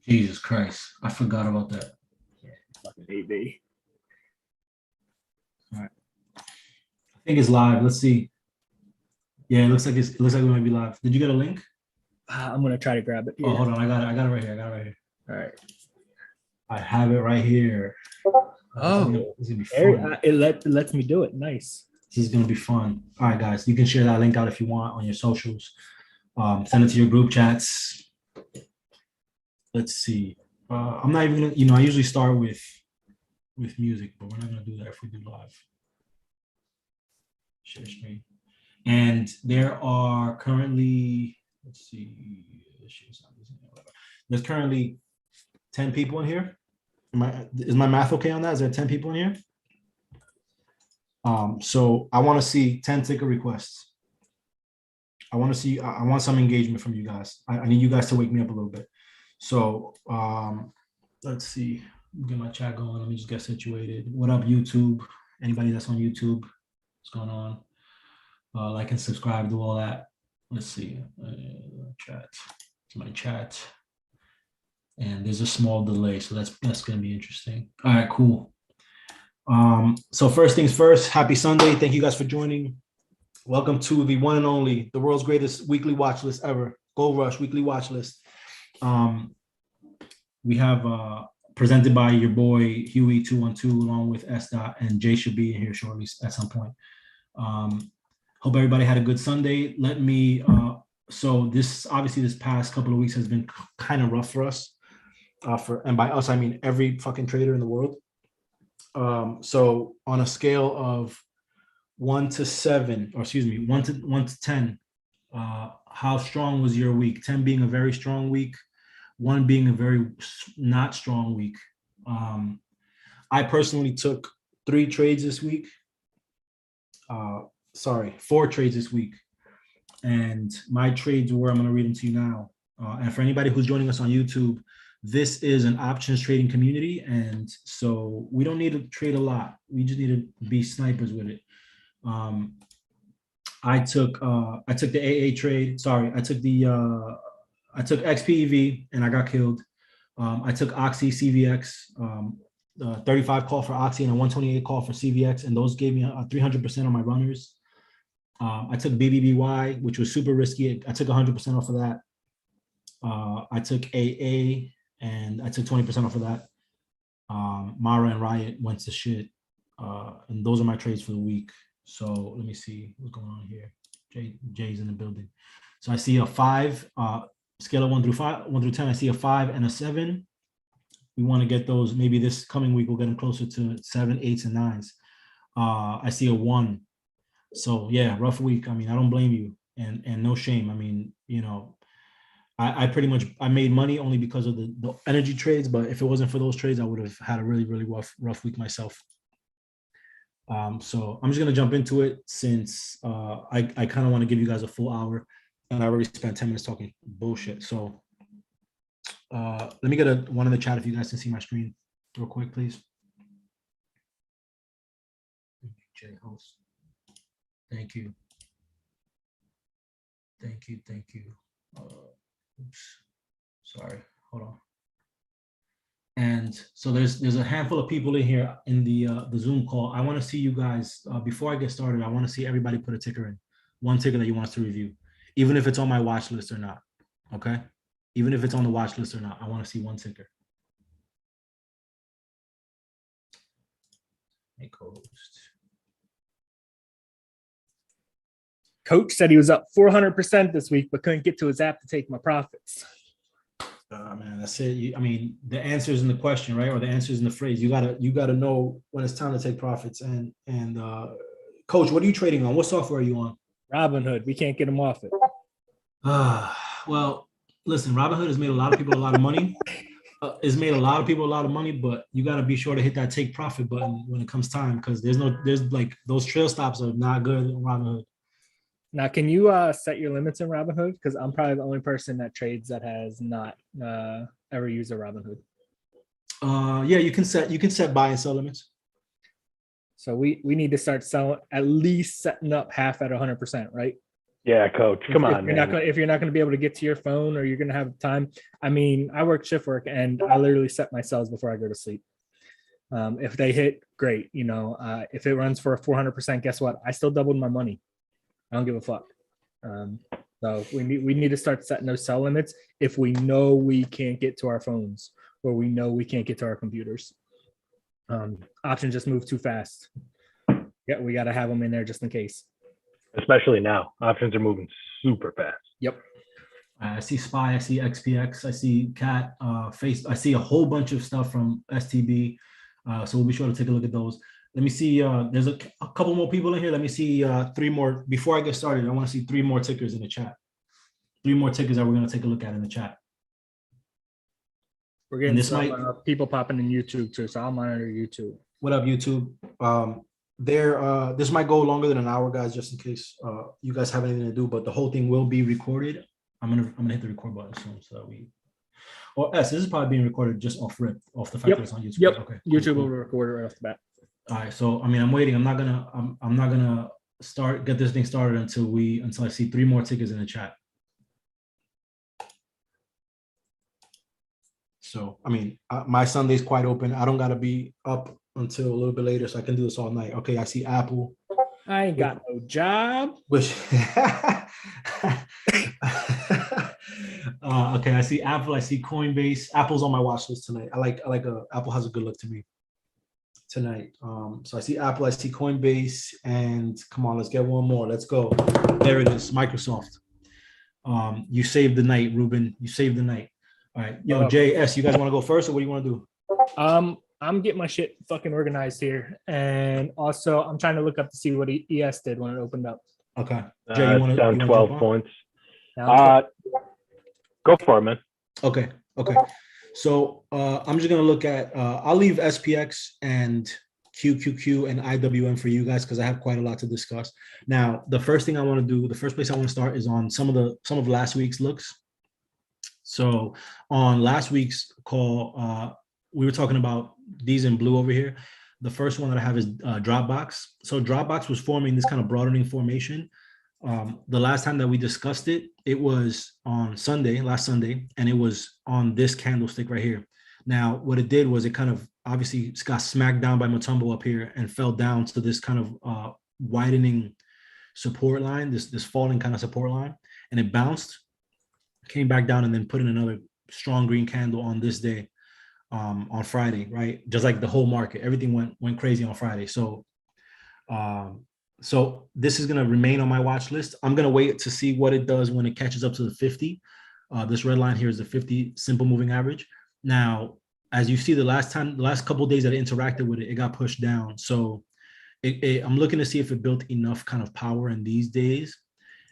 Jesus Christ, I forgot about that. Yeah, fucking AB. All right, I think it's live. Let's see. Yeah, it looks like we might be live. Did you get a link? I'm gonna try to grab it. Oh, hold on, I got it right here. All right. I have it right here. Oh, it's gonna be fun. it lets me do it. Nice. This is gonna be fun. All right, guys, you can share that link out if you want on your socials. Send it to your group chats. Let's see. I'm not even gonna, I usually start with music, but we're not gonna do that if we do live. Share screen. And there are currently, let's see, there's currently 10 people in here. Is my math okay on that? Is there 10 people in here? So I want to see 10 ticket requests. I want some engagement from you guys. I need you guys to wake me up a little bit. So let's see, get my chat going. Let me just get situated. What up, YouTube? Anybody that's on YouTube, what's going on? Like and subscribe, do all that. Let's see, chat, it's my chat. And there's a small delay, so that's gonna be interesting. All right, cool. So first things first, happy Sunday. Thank you guys for joining. Welcome to the one and only, the world's greatest weekly watch list ever, Gold Rush Weekly Watch List. We have presented by your boy Huey 212 along with S. Dot, and Jay should be in here shortly at some point. Hope everybody had a good Sunday. Let me, so this past couple of weeks has been kind of rough for us. And by us, I mean every fucking trader in the world. So on a scale of 1 to 10, how strong was your week? 10 being a very strong week, 1 being a very not strong week. I personally took 4 trades this week. And my trades were, I'm going to read them to you now. And for anybody who's joining us on YouTube, this is an options trading community. And so we don't need to trade a lot. We just need to be snipers with it. I took the AA trade. Sorry, I took XPEV and I got killed. I took Oxy CVX, 35 call for Oxy and a 128 call for CVX, and those gave me 300% on my runners. I took BBBY, which was super risky. I took 100% off of that. I took AA and I took 20% off of that. Mara and Riot went to shit. And those are my trades for the week. So let me see what's going on here. Jay's in the building. So I see a 5, scale of 1 through 10. I see a 5 and a 7. We want to get those. Maybe this coming week we'll get them closer to 7, 8s, and 9s. I see a 1. So yeah, rough week. I mean, I don't blame you, and no shame. I mean, I pretty much made money only because of the energy trades. But if it wasn't for those trades, I would have had a really, really rough week myself. So I'm just gonna jump into it since I kind of want to give you guys a full hour, and I already spent 10 minutes talking bullshit. So let me get one in the chat if you guys can see my screen real quick, please. Jay host. Thank you. Oops. Sorry. Hold on. And so there's a handful of people in here in the Zoom call. I want to see you guys before I get started. I want to see everybody put a ticker in, one ticker that you want us to review, even if it's on my watch list or not. Okay, even if it's on the watch list or not, I want to see one ticker. Hey, co-host. Coach said he was up 400% this week, but couldn't get to his app to take my profits. Man, that's it. I mean, the answer is in the question, right? Or the answer is in the phrase. You gotta know when it's time to take profits. And Coach, what are you trading on? What software are you on? Robinhood. We can't get him off it. Well, listen, Robinhood has made a lot of people a lot of money. It's made a lot of people a lot of money, but you got to be sure to hit that take profit button when it comes time, because there's like those trail stops are not good on Robinhood. Now, can you set your limits in Robinhood? Because I'm probably the only person that trades that has not ever used a Robinhood. Yeah, you can set buy and sell limits. So we need to start selling, at least setting up half at 100%, right? Yeah, coach. Come on, if you're not going to be able to get to your phone or you're going to have time. I mean, I work shift work and I literally set my cells before I go to sleep. If they hit, great. You know, if it runs for a 400%, guess what? I still doubled my money. I don't give a fuck. So we need to start setting those cell limits if we know we can't get to our phones or we know we can't get to our computers. Options just move too fast. Yeah, we got to have them in there just in case. Especially now, options are moving super fast. Yep. I see SPY, I see XPX, I see CAT, Face. I see a whole bunch of stuff from STB. So we'll be sure to take a look at those. Let me see. There's a couple more people in here. Let me see 3 more. Before I get started, I want to see 3 more tickers in the chat. 3 more tickers that we're going to take a look at in the chat. We're getting some people popping in YouTube too, so I'll monitor YouTube. What up, YouTube? This might go longer than an hour, guys, just in case you guys have anything to do. But the whole thing will be recorded. I'm gonna hit the record button soon, so that we. Or this is probably being recorded just off the fact that it's on YouTube. Yep. Okay. YouTube will record it right off the bat. All right. So I mean, I'm waiting. I'm not gonna get this thing started until I see 3 more tickets in the chat. So I mean, my Sunday's quite open. I don't gotta be up until a little bit later, so I can do this all night. Okay. I see Apple. I ain't got no job. Which okay, I see Apple, I see Coinbase. Apple's on my watch list tonight. I like Apple has a good look to me tonight. So I see Apple, I see Coinbase, and come on, let's get one more. Let's go. There it is, Microsoft. You saved the night, Ruben. You saved the night. All right, yo, JS, you guys want to go first, or what do you want to do? I'm getting my shit fucking organized here, and also I'm trying to look up to see what ES did when it opened up. Okay, Jay, down 12 points. Go for it, man. Okay. So I'm just gonna look at. I'll leave SPX and QQQ and IWM for you guys because I have quite a lot to discuss. Now, the first thing I want to do, the first place I want to start is on some of last week's looks. So on last week's call, we were talking about these in blue over here. The first one that I have is Dropbox. So Dropbox was forming this kind of broadening formation. The last time that we discussed it, it was on last Sunday, and it was on this candlestick right here. Now, what it did was it kind of obviously got smacked down by Mutombo up here and fell down to this kind of widening support line, this falling kind of support line, and it bounced, came back down, and then put in another strong green candle on this day, on Friday, right? Just like the whole market, everything went crazy on Friday. So, so this is going to remain on my watch list. I'm going to wait to see what it does when it catches up to the 50. This red line here is the 50 simple moving average. Now, as you see, the last couple of days that it interacted with it, it got pushed down. So I'm looking to see if it built enough kind of power in these days.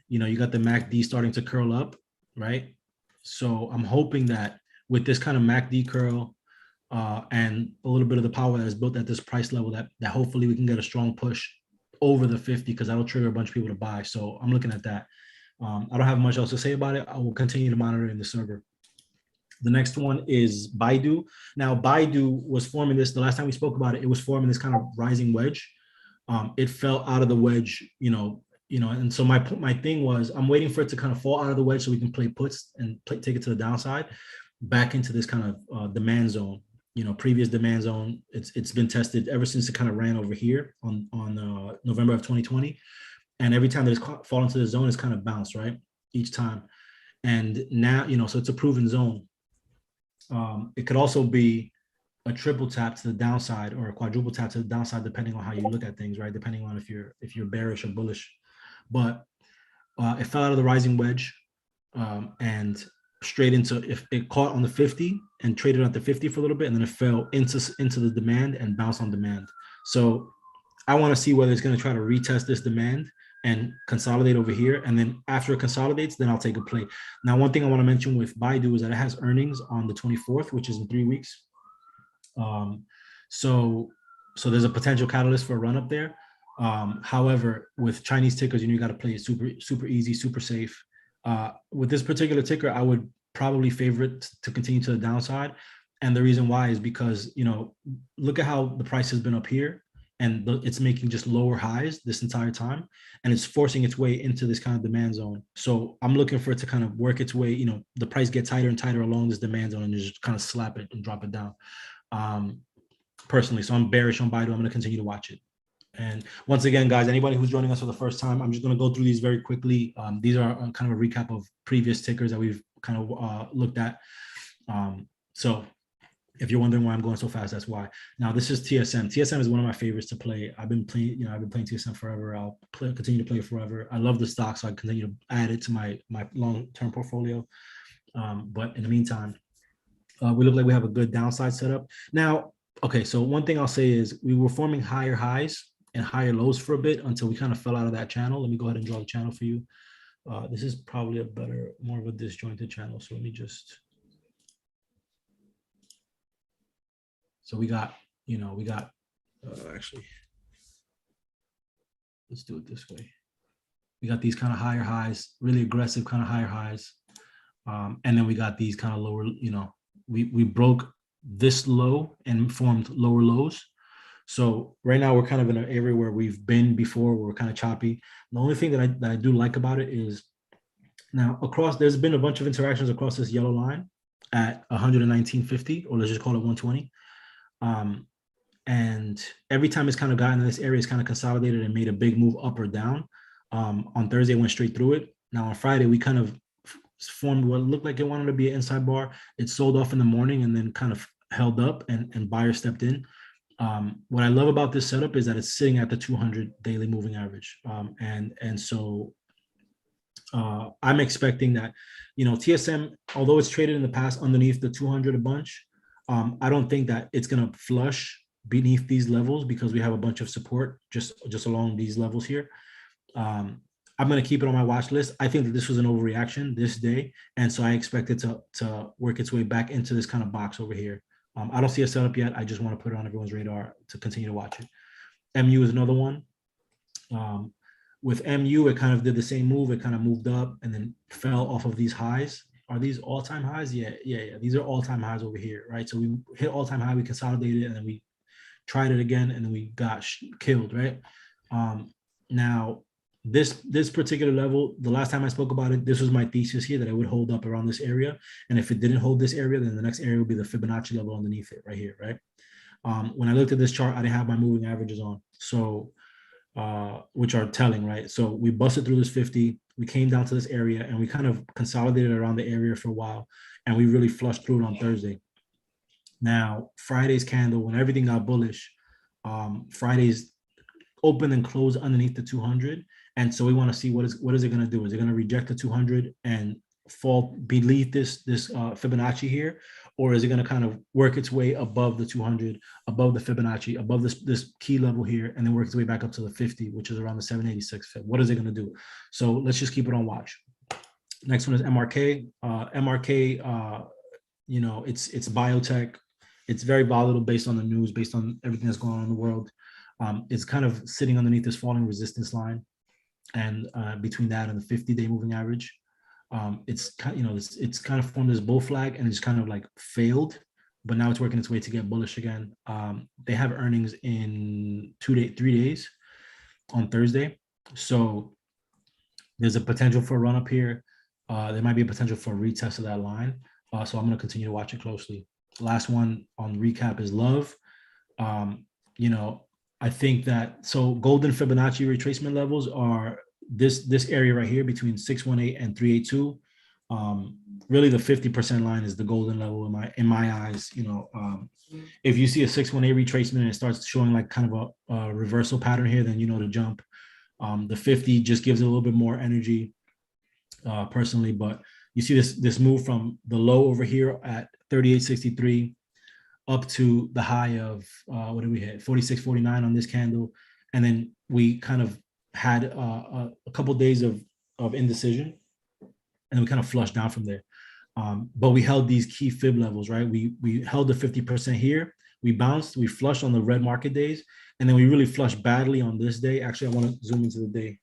You know, you got the MACD starting to curl up, right? So I'm hoping that with this kind of MACD curl and a little bit of the power that is built at this price level, that hopefully we can get a strong push over the 50, because that'll trigger a bunch of people to buy. So I'm looking at that. I don't have much else to say about it. I will continue to monitor it in the server. The next one is Baidu. Now, Baidu was forming this, the last time we spoke about it, it was forming this kind of rising wedge. It fell out of the wedge, and so my thing was, I'm waiting for it to kind of fall out of the wedge so we can play puts and take it to the downside, back into this kind of demand zone. Previous demand zone, it's been tested ever since it kind of ran over here on November of 2020. And every time that it's fallen into the zone, it's kind of bounced, right? Each time. And now, so it's a proven zone. It could also be a triple tap to the downside or a quadruple tap to the downside, depending on how you look at things, right? Depending on if you're bearish or bullish. But it fell out of the rising wedge and straight into, if it caught on the 50 and traded at the 50 for a little bit, and then it fell into the demand and bounced on demand. So I want to see whether it's going to try to retest this demand and consolidate over here. And then after it consolidates, then I'll take a play. Now, one thing I want to mention with Baidu is that it has earnings on the 24th, which is in 3 weeks. So there's a potential catalyst for a run up there. However, with Chinese tickers, you got to play it super easy, super safe. With this particular ticker, I would probably favor it to continue to the downside. And the reason why is because, look at how the price has been up here. and it's making just lower highs this entire time, and it's forcing its way into this kind of demand zone. So I'm looking for it to kind of work its way, the price get tighter and tighter along this demand zone and just kind of slap it and drop it down. Personally, so I'm bearish on Baidu. I'm going to continue to watch it. And once again, guys, anybody who's joining us for the first time, I'm just going to go through these very quickly. These are kind of a recap of previous tickers that we've kind of looked at. So if you're wondering why I'm going so fast, that's why. Now, this is TSM. TSM is one of my favorites to play. I've been playing TSM forever. I'll continue to play it forever. I love the stock, so I continue to add it to my long-term portfolio. But in the meantime, we look like we have a good downside setup. Now, okay, so one thing I'll say is we were forming higher highs and higher lows for a bit until we kind of fell out of that channel. Let me go ahead and draw the channel for you. This is probably more of a disjointed channel. So let me just, so we got, actually, let's do it this way. We got these kind of higher highs, really aggressive kind of higher highs. And then we got these kind of lower, we broke this low and formed lower lows. So right now we're kind of in an area where we've been before. We're kind of choppy. The only thing that I do like about it is now there's been a bunch of interactions across this yellow line at 119.50, or let's just call it 120. And every time it's kind of gotten in this area, it's kind of consolidated and made a big move up or down. On Thursday, it went straight through it. Now on Friday, we kind of formed what looked like it wanted to be an inside bar. It sold off in the morning and then kind of held up and buyers stepped in. What I love about this setup is that it's sitting at the 200 daily moving average. So I'm expecting that, TSM, although it's traded in the past underneath the 200 a bunch, I don't think that it's going to flush beneath these levels because we have a bunch of support just along these levels here. I'm going to keep it on my watch list. I think that this was an overreaction this day. And so I expect it to work its way back into this kind of box over here. I don't see a setup yet. I just want to put it on everyone's radar to continue to watch it. MU is another one. With MU, it kind of did the same move. It kind of moved up and then fell off of these highs. Are these all-time highs? Yeah. These are all-time highs over here, right? So we hit all-time high, we consolidated, and then we tried it again, and then we got killed, right? Now, this particular level, the last time I spoke about it, this was my thesis here that it would hold up around this area. And if it didn't hold this area, then the next area would be the Fibonacci level underneath it right here, right? When I looked at this chart, I didn't have my moving averages on, so which are telling, right? So we busted through this 50, we came down to this area, and we kind of consolidated around the area for a while, and we really flushed through it on Thursday. Now, Friday's candle, when everything got bullish, Friday's open and close underneath the 200. And so we want to see what is it going to do? Is it going to reject the 200 and fall beneath this Fibonacci here? Or is it going to kind of work its way above the 200, above the Fibonacci, above this key level here, and then work its way back up to the 50, which is around the 786 Fib? What is it going to do? So let's just keep it on watch. Next one is MRK. MRK, it's biotech. It's very volatile based on the news, based on everything that's going on in the world. It's kind of sitting underneath this falling resistance line, and between that and the 50-day moving average, it's kind of formed this bull flag, and it's kind of like failed, but now it's working its way to get bullish again. They have earnings in 3 days on Thursday, so there's a potential for a run up here. There might be a potential for a retest of that line, so I'm going to continue to watch it closely. Last one on recap is Love. I think that, so golden Fibonacci retracement levels are this area right here between 618 and 382. Really the 50% line is the golden level in my eyes. If you see a 618 retracement and it starts showing like kind of a reversal pattern here, then to jump. The 50 just gives it a little bit more energy personally, but you see this move from the low over here at 38.63 up to the high of what did we hit, 46.49 on this candle, and then we kind of had a couple of days of indecision, and we kind of flushed down from there. But we held these key fib levels, right? We held the 50% here, we bounced, we flushed on the red market days, and then we really flushed badly on this day. Actually, I want to zoom into the day.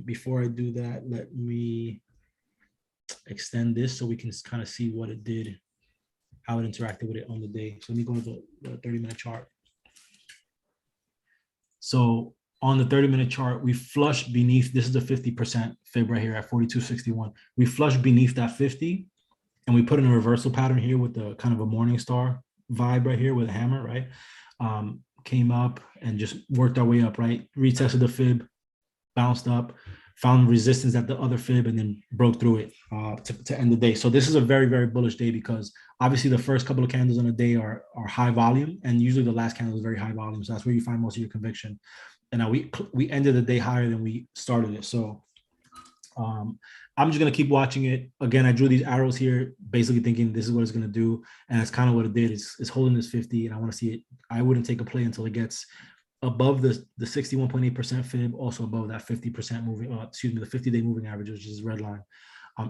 Before I do that, let me extend this so we can kind of see what it did, how it interacted with it on the day. So let me go to the 30-minute chart. So on the 30-minute chart, we flushed beneath, this is the 50% fib right here at 42.61. We flushed beneath that 50, and we put in a reversal pattern here with the kind of a morning star vibe right here with a hammer, right? Came up and just worked our way up, right? Retested the fib, bounced up, found resistance at the other fib, and then broke through it to end the day. So this is a very, very bullish day because obviously the first couple of candles in a day are high volume, and usually the last candle is very high volume. So that's where you find most of your conviction. And now we ended the day higher than we started it. So I'm just gonna keep watching it. Again, I drew these arrows here, basically thinking this is what it's gonna do, and that's kind of what it did. It's holding this 50, and I want to see it. I wouldn't take a play until it gets above the 61.8% fib, also above that 50% moving, the 50-day moving average, which is red line.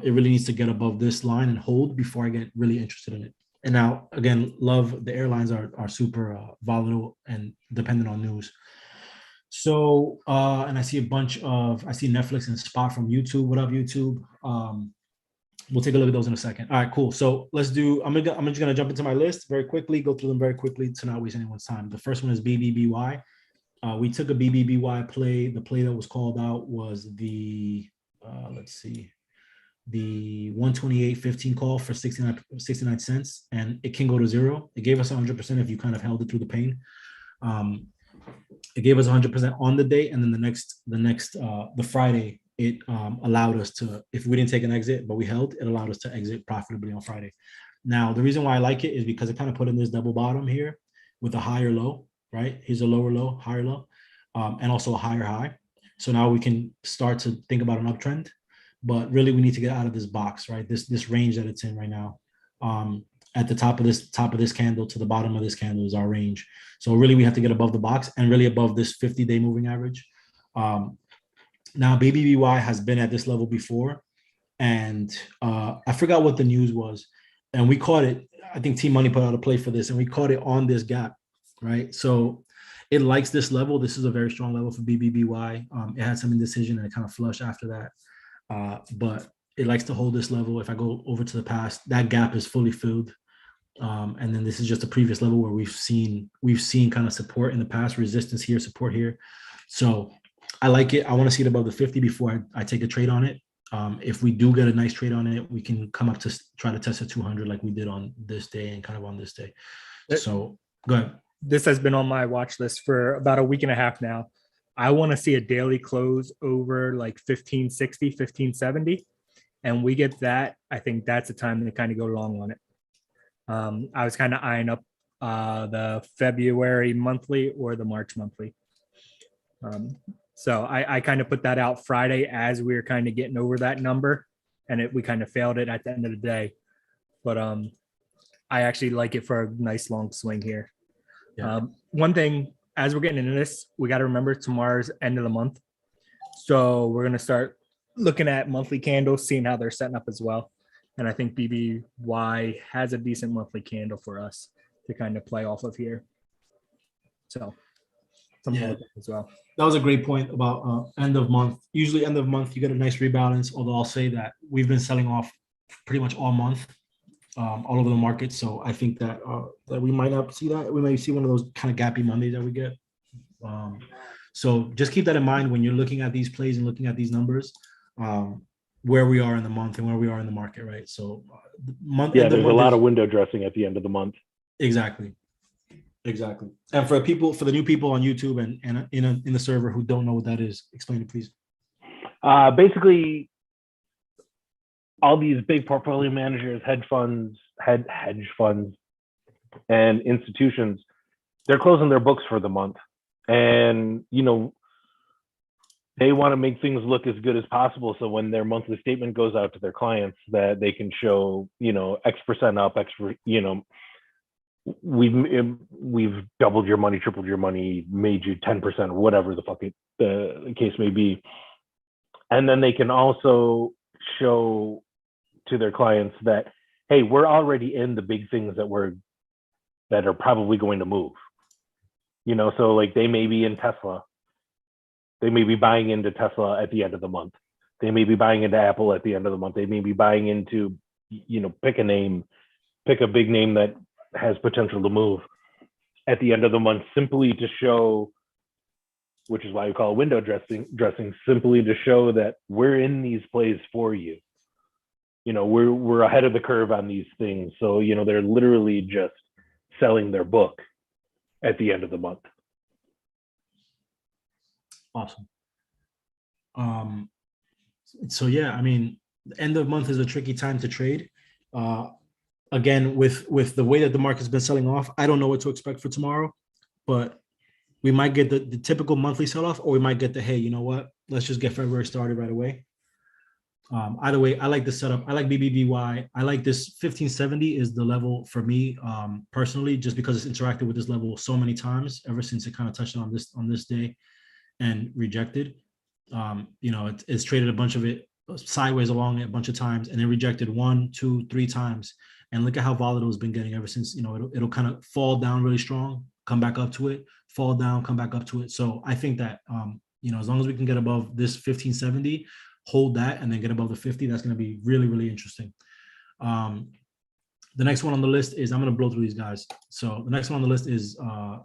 It really needs to get above this line and hold before I get really interested in it. And now, again, love the airlines are super volatile and dependent on news. So, and I see Netflix and Spot from YouTube. What up, YouTube? We'll take a look at those in a second. All right, cool. So let's do, I'm just gonna jump into my list very quickly, go through them very quickly to not waste anyone's time. The first one is BBBY. We took a BBBY play. The play that was called out was the, let's see, the 128.15 call for 69 cents, and it can go to zero. It gave us 100% if you kind of held it through the pain. It gave us 100% on the day, and then the Friday, it allowed us to, if we didn't take an exit, but we held, it allowed us to exit profitably on Friday. Now, the reason why I like it is because it kind of put in this double bottom here with a higher low, right? Here's a lower low, higher low, and also a higher high. So now we can start to think about an uptrend, but really we need to get out of this box, right? This range that it's in right now. At the top of this candle to the bottom of this candle is our range. So really we have to get above the box and really above this 50-day moving average. Now BBBY has been at this level before, and I forgot what the news was, and we caught it. I think Team Money put out a play for this, and we caught it on this gap, right? So it likes this level. This is a very strong level for BBBY. It had some indecision and it kind of flushed after that, but it likes to hold this level. If I go over to the past, that gap is fully filled. And then this is just a previous level where we've seen kind of support in the past, resistance here, support here. So I like it. I want to see it above the 50 before I take a trade on it. If we do get a nice trade on it, we can come up to try to test a 200 like we did on this day and kind of on this day. So go ahead. This has been on my watch list for about a week and a half now. I want to see a daily close over like 1560, 1570. And we get that. I think that's the time to kind of go long on it. I was kind of eyeing up the February monthly or the March monthly. So I kind of put that out Friday as we were kind of getting over that number, and we kind of failed it at the end of the day. But I actually like it for a nice long swing here. Yeah. One thing, as we're getting into this, we got to remember tomorrow's end of the month. So we're going to start looking at monthly candles, seeing how they're setting up as well. And I think BBY has a decent monthly candle for us to kind of play off of here. So something like that as well. That was a great point about end of month. Usually end of month, you get a nice rebalance, although I'll say that we've been selling off pretty much all month, all over the market. So I think that we might not see that. We may see one of those kind of gappy Mondays that we get. So just keep that in mind when you're looking at these plays and looking at these numbers. Where we are in the month and where we are in the market, right? So there's a lot of window dressing at the end of the month. Exactly. And for the new people on YouTube and in the server who don't know what that is, explain it, please. Basically, all these big portfolio managers, hedge funds, and institutions, they're closing their books for the month, and they want to make things look as good as possible. So when their monthly statement goes out to their clients, that they can show, X% up, we've doubled your money, tripled your money, made you 10%, whatever the fuck the case may be. And then they can also show to their clients that, hey, we're already in the big things that are probably going to move. So like they may be in Tesla. They may be buying into Tesla at the end of the month. They may be buying into Apple at the end of the month. They may be buying into, pick a big name that has potential to move at the end of the month, simply to show which is why we call it window dressing, simply to show that we're in these plays for you. We're ahead of the curve on these things. So, they're literally just selling their book at the end of the month. Awesome. So yeah, I mean, the end of month is a tricky time to trade. Again, with the way that the market's been selling off, I don't know what to expect for tomorrow, but we might get the typical monthly sell-off, or we might get the, hey, you know what? Let's just get February started right away. Either way, I like the setup. I like BBBY. I like this 1570 is the level for me personally, just because it's interacted with this level so many times ever since it kind of touched on this day and rejected. It's traded a bunch of it sideways along it a bunch of times, and then rejected 1, 2, 3 times. And look at how volatile it's been getting ever since. It'll kind of fall down really strong, come back up to it, fall down, come back up to it. So I think that as long as we can get above this 1570, hold that, and then get above the 50, that's going to be really, really interesting. The next one on the list is, I'm going to blow through these guys. So the next one on the list is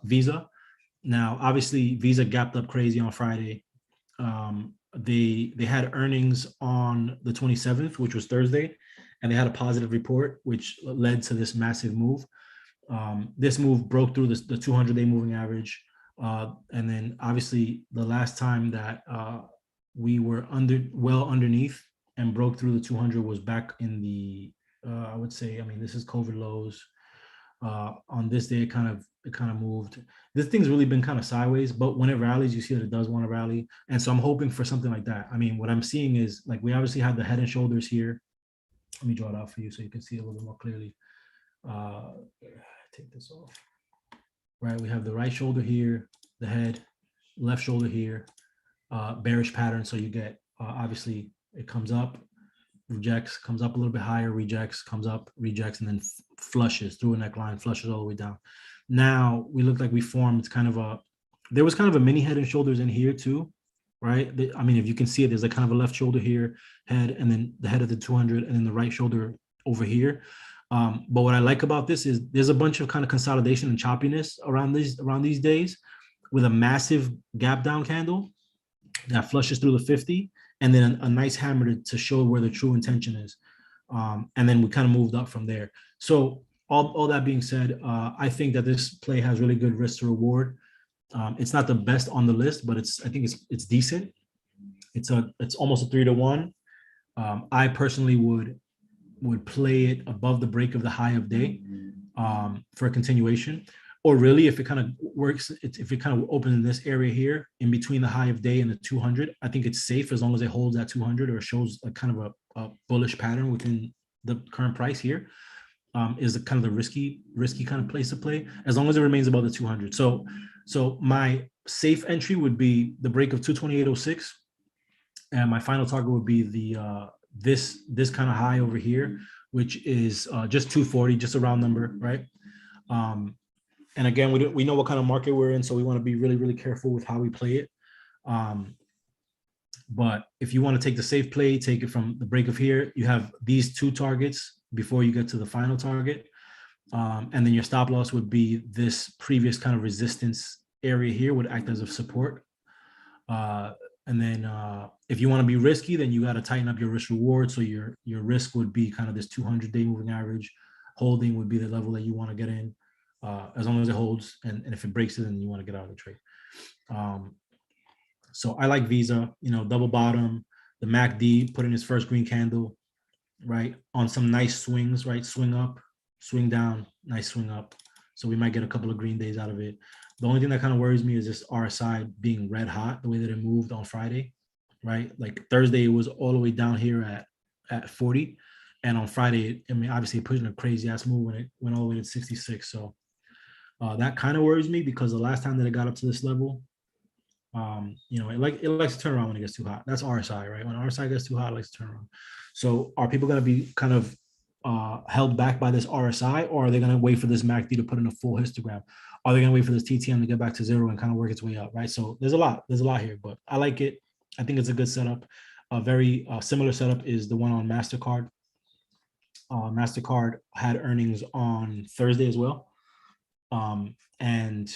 Visa. Now, obviously, Visa gapped up crazy on Friday. They had earnings on the 27th, which was Thursday, and they had a positive report, which led to this massive move. This move broke through the 200-day moving average. And then obviously the last time that we were underneath and broke through the 200 was back in the, I would say, this is COVID lows. On this day, it kind of moved. This thing's really been kind of sideways, but when it rallies, you see that it does want to rally. And so I'm hoping for something like that. What I'm seeing is, like, we obviously had the head and shoulders here. Let me draw it out for you so you can see it a little bit more clearly. Take this off. Right, we have the right shoulder here, the head, left shoulder here, bearish pattern. So you get, obviously, it comes up, rejects, comes up a little bit higher, rejects, comes up, rejects, and then flushes through a neckline, flushes all the way down. Now we look like we formed there was kind of a mini head and shoulders in here too, right? If you can see it, there's like kind of a left shoulder here, head, and then the head of the 200, and then the right shoulder over here. But what I like about this is there's a bunch of kind of consolidation and choppiness around these days, with a massive gap down candle that flushes through the 50, and then a nice hammer to show where the true intention is. And then we kind of moved up from there. So all that being said, I think that this play has really good risk to reward. It's not the best on the list, but I think it's decent. It's almost a 3-to-1. I personally would play it above the break of the high of day for a continuation. Or really, if it kind of works, if it kind of opens in this area here in between the high of day and the 200, I think it's safe as long as it holds that 200 or shows a kind of a bullish pattern within the current price here. Is a kind of the risky kind of place to play, as long as it remains above the 200. So my safe entry would be the break of 228.06, and my final target would be the this kind of high over here, which is just 240, just a round number, right? And again, we know what kind of market we're in, so we want to be really, really careful with how we play it. But if you want to take the safe play, take it from the break of here. You have these 2 targets before you get to the final target. And then your stop loss would be this previous kind of resistance area here, would act as a support. And then if you want to be risky, then you got to tighten up your risk reward. So your risk would be kind of this 200-day moving average. Holding would be the level that you want to get in, as long as it holds. And if it breaks it, then you want to get out of the trade. So I like Visa, double bottom, the MACD put in its first green candle, right, on some nice swings, right? Swing up, swing down, nice swing up. So we might get a couple of green days out of it. The only thing that kind of worries me is this RSI being red hot, the way that it moved on Friday, right? Like Thursday, it was all the way down here at 40. And on Friday, obviously it put in a crazy ass move when it went all the way to 66. So that kind of worries me, because the last time that it got up to this level, it likes to turn around when it gets too hot. That's RSI, right? When RSI gets too hot, it likes to turn around. So are people going to be kind of held back by this RSI, or are they going to wait for this MACD to put in a full histogram? Are they going to wait for this TTM to get back to 0 and kind of work its way up, right? So there's a lot here, but I like it. I think it's a good setup. A very similar setup is the one on MasterCard. MasterCard had earnings on Thursday as well. And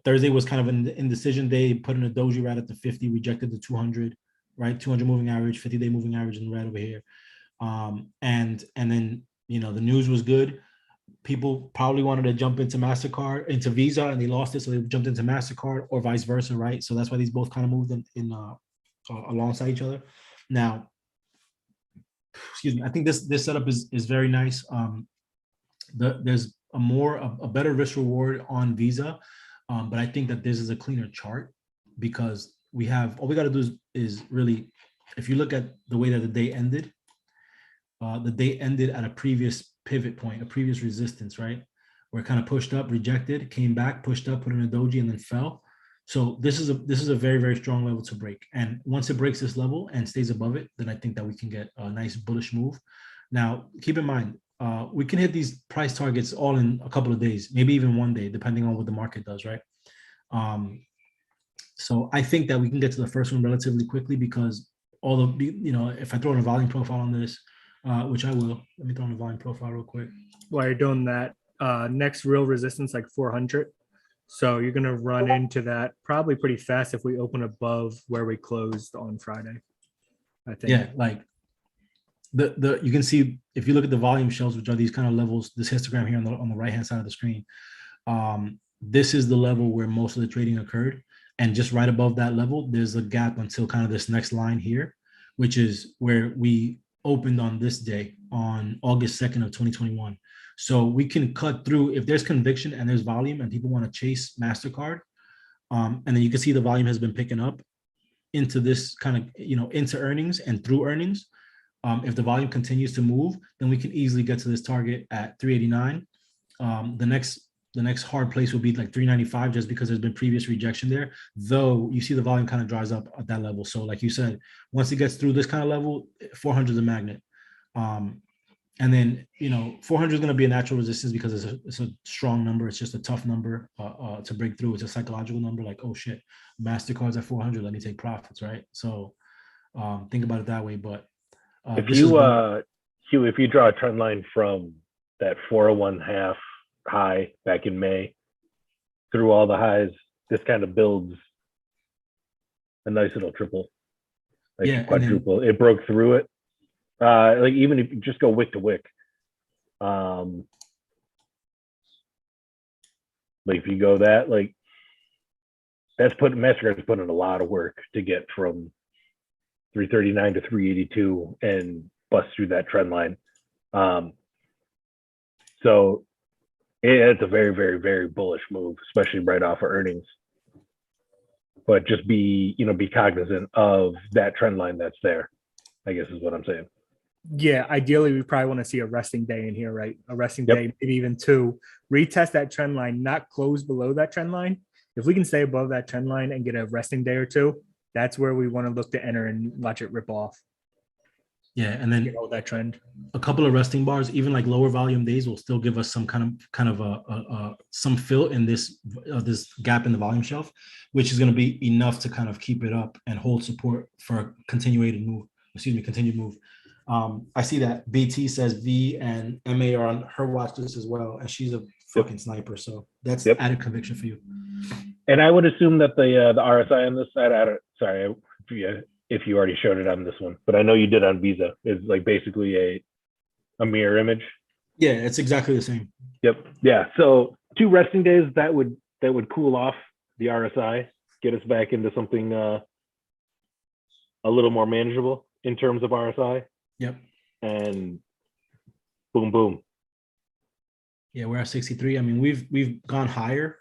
Thursday was kind of an indecision day, put in a doji right at the 50, rejected the 200, right? 200 moving average, 50-day moving average in red over here. And then, you know, the news was good. People probably wanted to jump into into Visa, and they lost it. So they jumped into MasterCard or vice versa, right? So that's why these both kind of moved in alongside each other. Now, excuse me, I think this setup is very nice. There's a better risk reward on Visa, but I think that this is a cleaner chart because we have, all we got to do is really, if you look at the way that the day ended at a previous pivot point, a previous resistance, right? Where it kind of pushed up, rejected, came back, pushed up, put in a doji, and then fell. So this is a very, very strong level to break. And once it breaks this level and stays above it, then I think that we can get a nice bullish move. Now, keep in mind, we can hit these price targets all in a couple of days, maybe even one day, depending on what the market does, right? So I think that we can get to the first one relatively quickly because all the, you know, if I throw in a volume profile on this, which I will, let me throw in a volume profile real quick. While you're doing that, next real resistance like 400. So you're gonna run into that probably pretty fast if we open above where we closed on Friday. I think. Yeah, like the you can see if you look at the volume shells, which are these kind of levels, this histogram here on the right hand side of the screen. This is the level where most of the trading occurred, and just right above that level, there's a gap until kind of this next line here, which is where we opened on this day on August 2nd of 2021. So we can cut through if there's conviction and there's volume and people want to chase MasterCard. And then you can see the volume has been picking up into this kind of, you know, into earnings and through earnings. If the volume continues to move, then we can easily get to this target at 389. The next hard place will be like 395 just because there's been previous rejection there, though you see the volume kind of dries up at that level. So like you said, once it gets through this kind of level, 400 is a magnet. And then, you know, 400 is going to be a natural resistance because it's a strong number. It's just a tough number to break through. It's a psychological number like, oh shit, MasterCard's at 400. Let me take profits, right? So think about it that way. But if you draw a trend line from that 401.5 high back in May through all the highs, this kind of builds a nice little triple, like quadruple. It broke through it. Like even if you just go wick to wick, like if you go that, like MasterCard's put in a lot of work to get from 339 to 382 and bust through that trend line. So it's a very, very, very bullish move, especially right off of earnings. But just be cognizant of that trend line that's there, I guess is what I'm saying. Yeah, ideally, we probably want to see a resting day in here, right? A resting day, maybe even two. Retest that trend line, not close below that trend line. If we can stay above that trend line and get a resting day or two, that's where we want to look to enter and watch it rip off. Yeah, and then that trend. A couple of resting bars, even like lower volume days, will still give us some kind of some fill in this gap in the volume shelf, which is going to be enough to kind of keep it up and hold support for a continued move. I see that BT says V and MA are on her watch list as well, and she's a fucking sniper. So that's added conviction for you. And I would assume that the RSI on this side, sorry if you already showed it on this one, but I know you did on Visa, is like basically a mirror image. Yeah, it's exactly the same. Yep. Yeah. So 2 resting days that would cool off the RSI, get us back into something a little more manageable in terms of RSI. Yep. And boom, boom. Yeah, we're at 63. I mean, we've gone higher.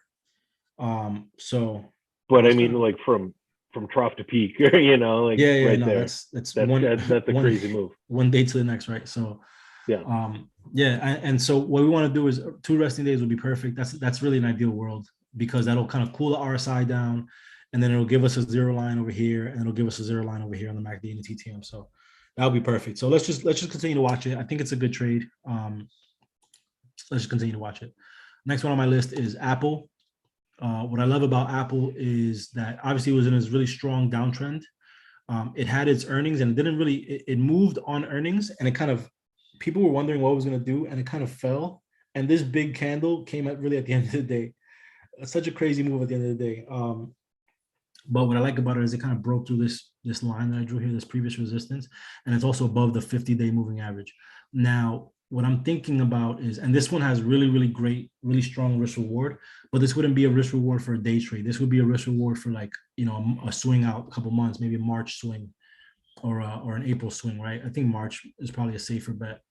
But I mean, like from trough to peak, you know, like right there. That's a crazy move. One day to the next, right? So and so what we want to do is 2 resting days would be perfect. That's really an ideal world because that'll kind of cool the RSI down, and then it'll give us a 0 line over here, and it'll give us a 0 line over here on the MACD and the TTM. So that'll be perfect. So let's just continue to watch it. I think it's a good trade. Let's just continue to watch it. Next one on my list is Apple. What I love about Apple is that obviously it was in this really strong downtrend. It had its earnings and it moved on earnings, and it kind of, people were wondering what it was going to do, and it kind of fell. And this big candle came at the end of the day. such a crazy move at the end of the day. But what I like about it is it kind of broke through this line that I drew here, this previous resistance, and it's also above the 50-day moving average. Now, what I'm thinking about is, and this one has really, really great, really strong risk reward, but this wouldn't be a risk reward for a day trade. This would be a risk reward for like, a swing out a couple months, maybe a March swing or an April swing, right? I think March is probably a safer bet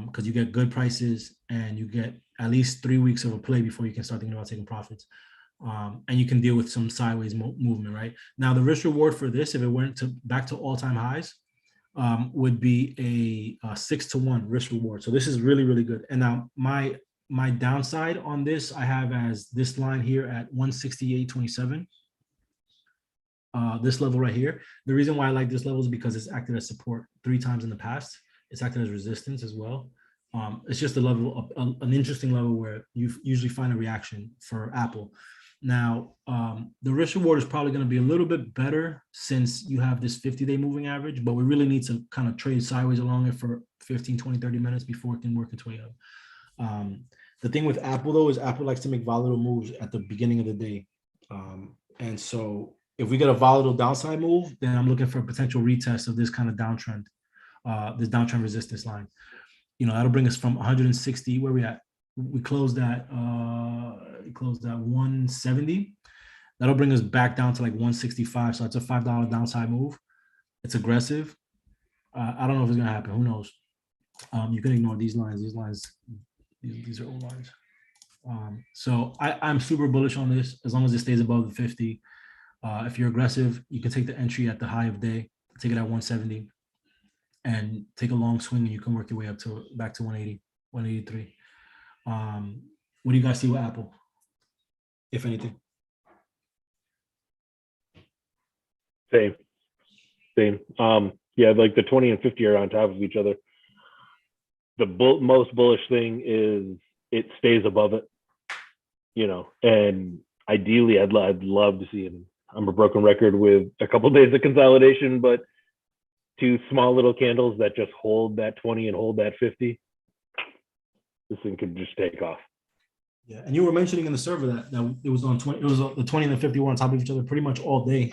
because you get good prices and you get at least 3 weeks of a play before you can start thinking about taking profits. And you can deal with some sideways movement, right? Now, the risk reward for this, if it went back to all-time highs, would be a 6-to-1 risk reward. So this is really, really good. And now my downside on this, I have as this line here at 168.27. This level right here. The reason why I like this level is because it's acted as support 3 times in the past. It's acted as resistance as well. It's just a level of an interesting level where you usually find a reaction for Apple. Now, the risk reward is probably going to be a little bit better since you have this 50-day moving average, but we really need to kind of trade sideways along it for 15, 20, 30 minutes before it can work its way up. The thing with Apple, though, is Apple likes to make volatile moves at the beginning of the day. And so if we get a volatile downside move, then I'm looking for a potential retest of this kind of downtrend, this downtrend resistance line. That'll bring us from 160, where we at? We closed at 170. That'll bring us back down to like 165. So it's a $5 downside move. It's aggressive. I don't know if it's gonna happen. Who knows? You can ignore these lines. These are old lines. So I'm super bullish on this as long as it stays above the 50. If you're aggressive, you can take the entry at the high of day, take it at 170, and take a long swing, and you can work your way up to back to 180, 183. What do you guys see with Apple, if anything? Same. Yeah, like the 20 and 50 are on top of each other. The most bullish thing is it stays above it, and ideally I'd love to see it. I'm a broken record with a couple of days of consolidation, but 2 small little candles that just hold that 20 and hold that 50, this thing could just take off. Yeah, and you were mentioning in the server that it was on 20. It was the 20 and the 50 were on top of each other pretty much all day.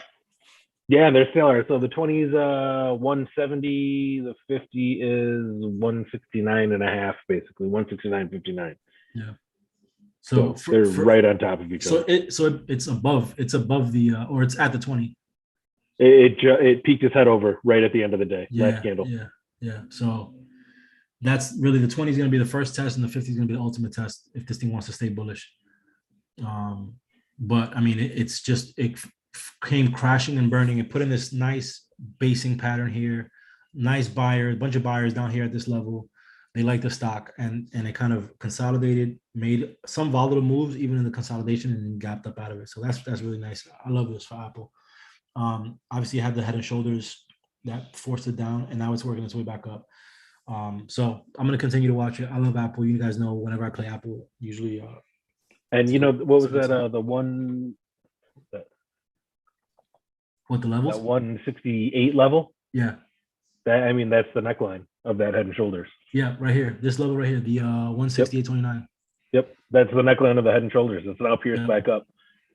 Yeah, they're similar. So the 20 is 170, the 50 is 169 and a half, basically 169.59. Yeah. So they're right on top of each other. So it's above the or it's at the 20. It peaked its head over right at the end of the day. Last candle. Yeah. So that's really, the 20 is going to be the first test, and the 50 is going to be the ultimate test if this thing wants to stay bullish. But I mean, it came crashing and burning. It put in this nice basing pattern here. Nice buyer, a bunch of buyers down here at this level. They like the stock, and it kind of consolidated, made some volatile moves even in the consolidation, and gapped up out of it. So that's really nice. I love this for Apple. Obviously, you had the head and shoulders that forced it down, and now it's working its way back up. So I'm going to continue to watch it. I love Apple. You guys know whenever I play Apple, usually. And what was that? The one. What, the levels? That 168 level. Yeah. That's the neckline of that head and shoulders. Yeah, right here. This level right here, the 168.29. Yep, that's the neckline of the head and shoulders. It's now pierced back up,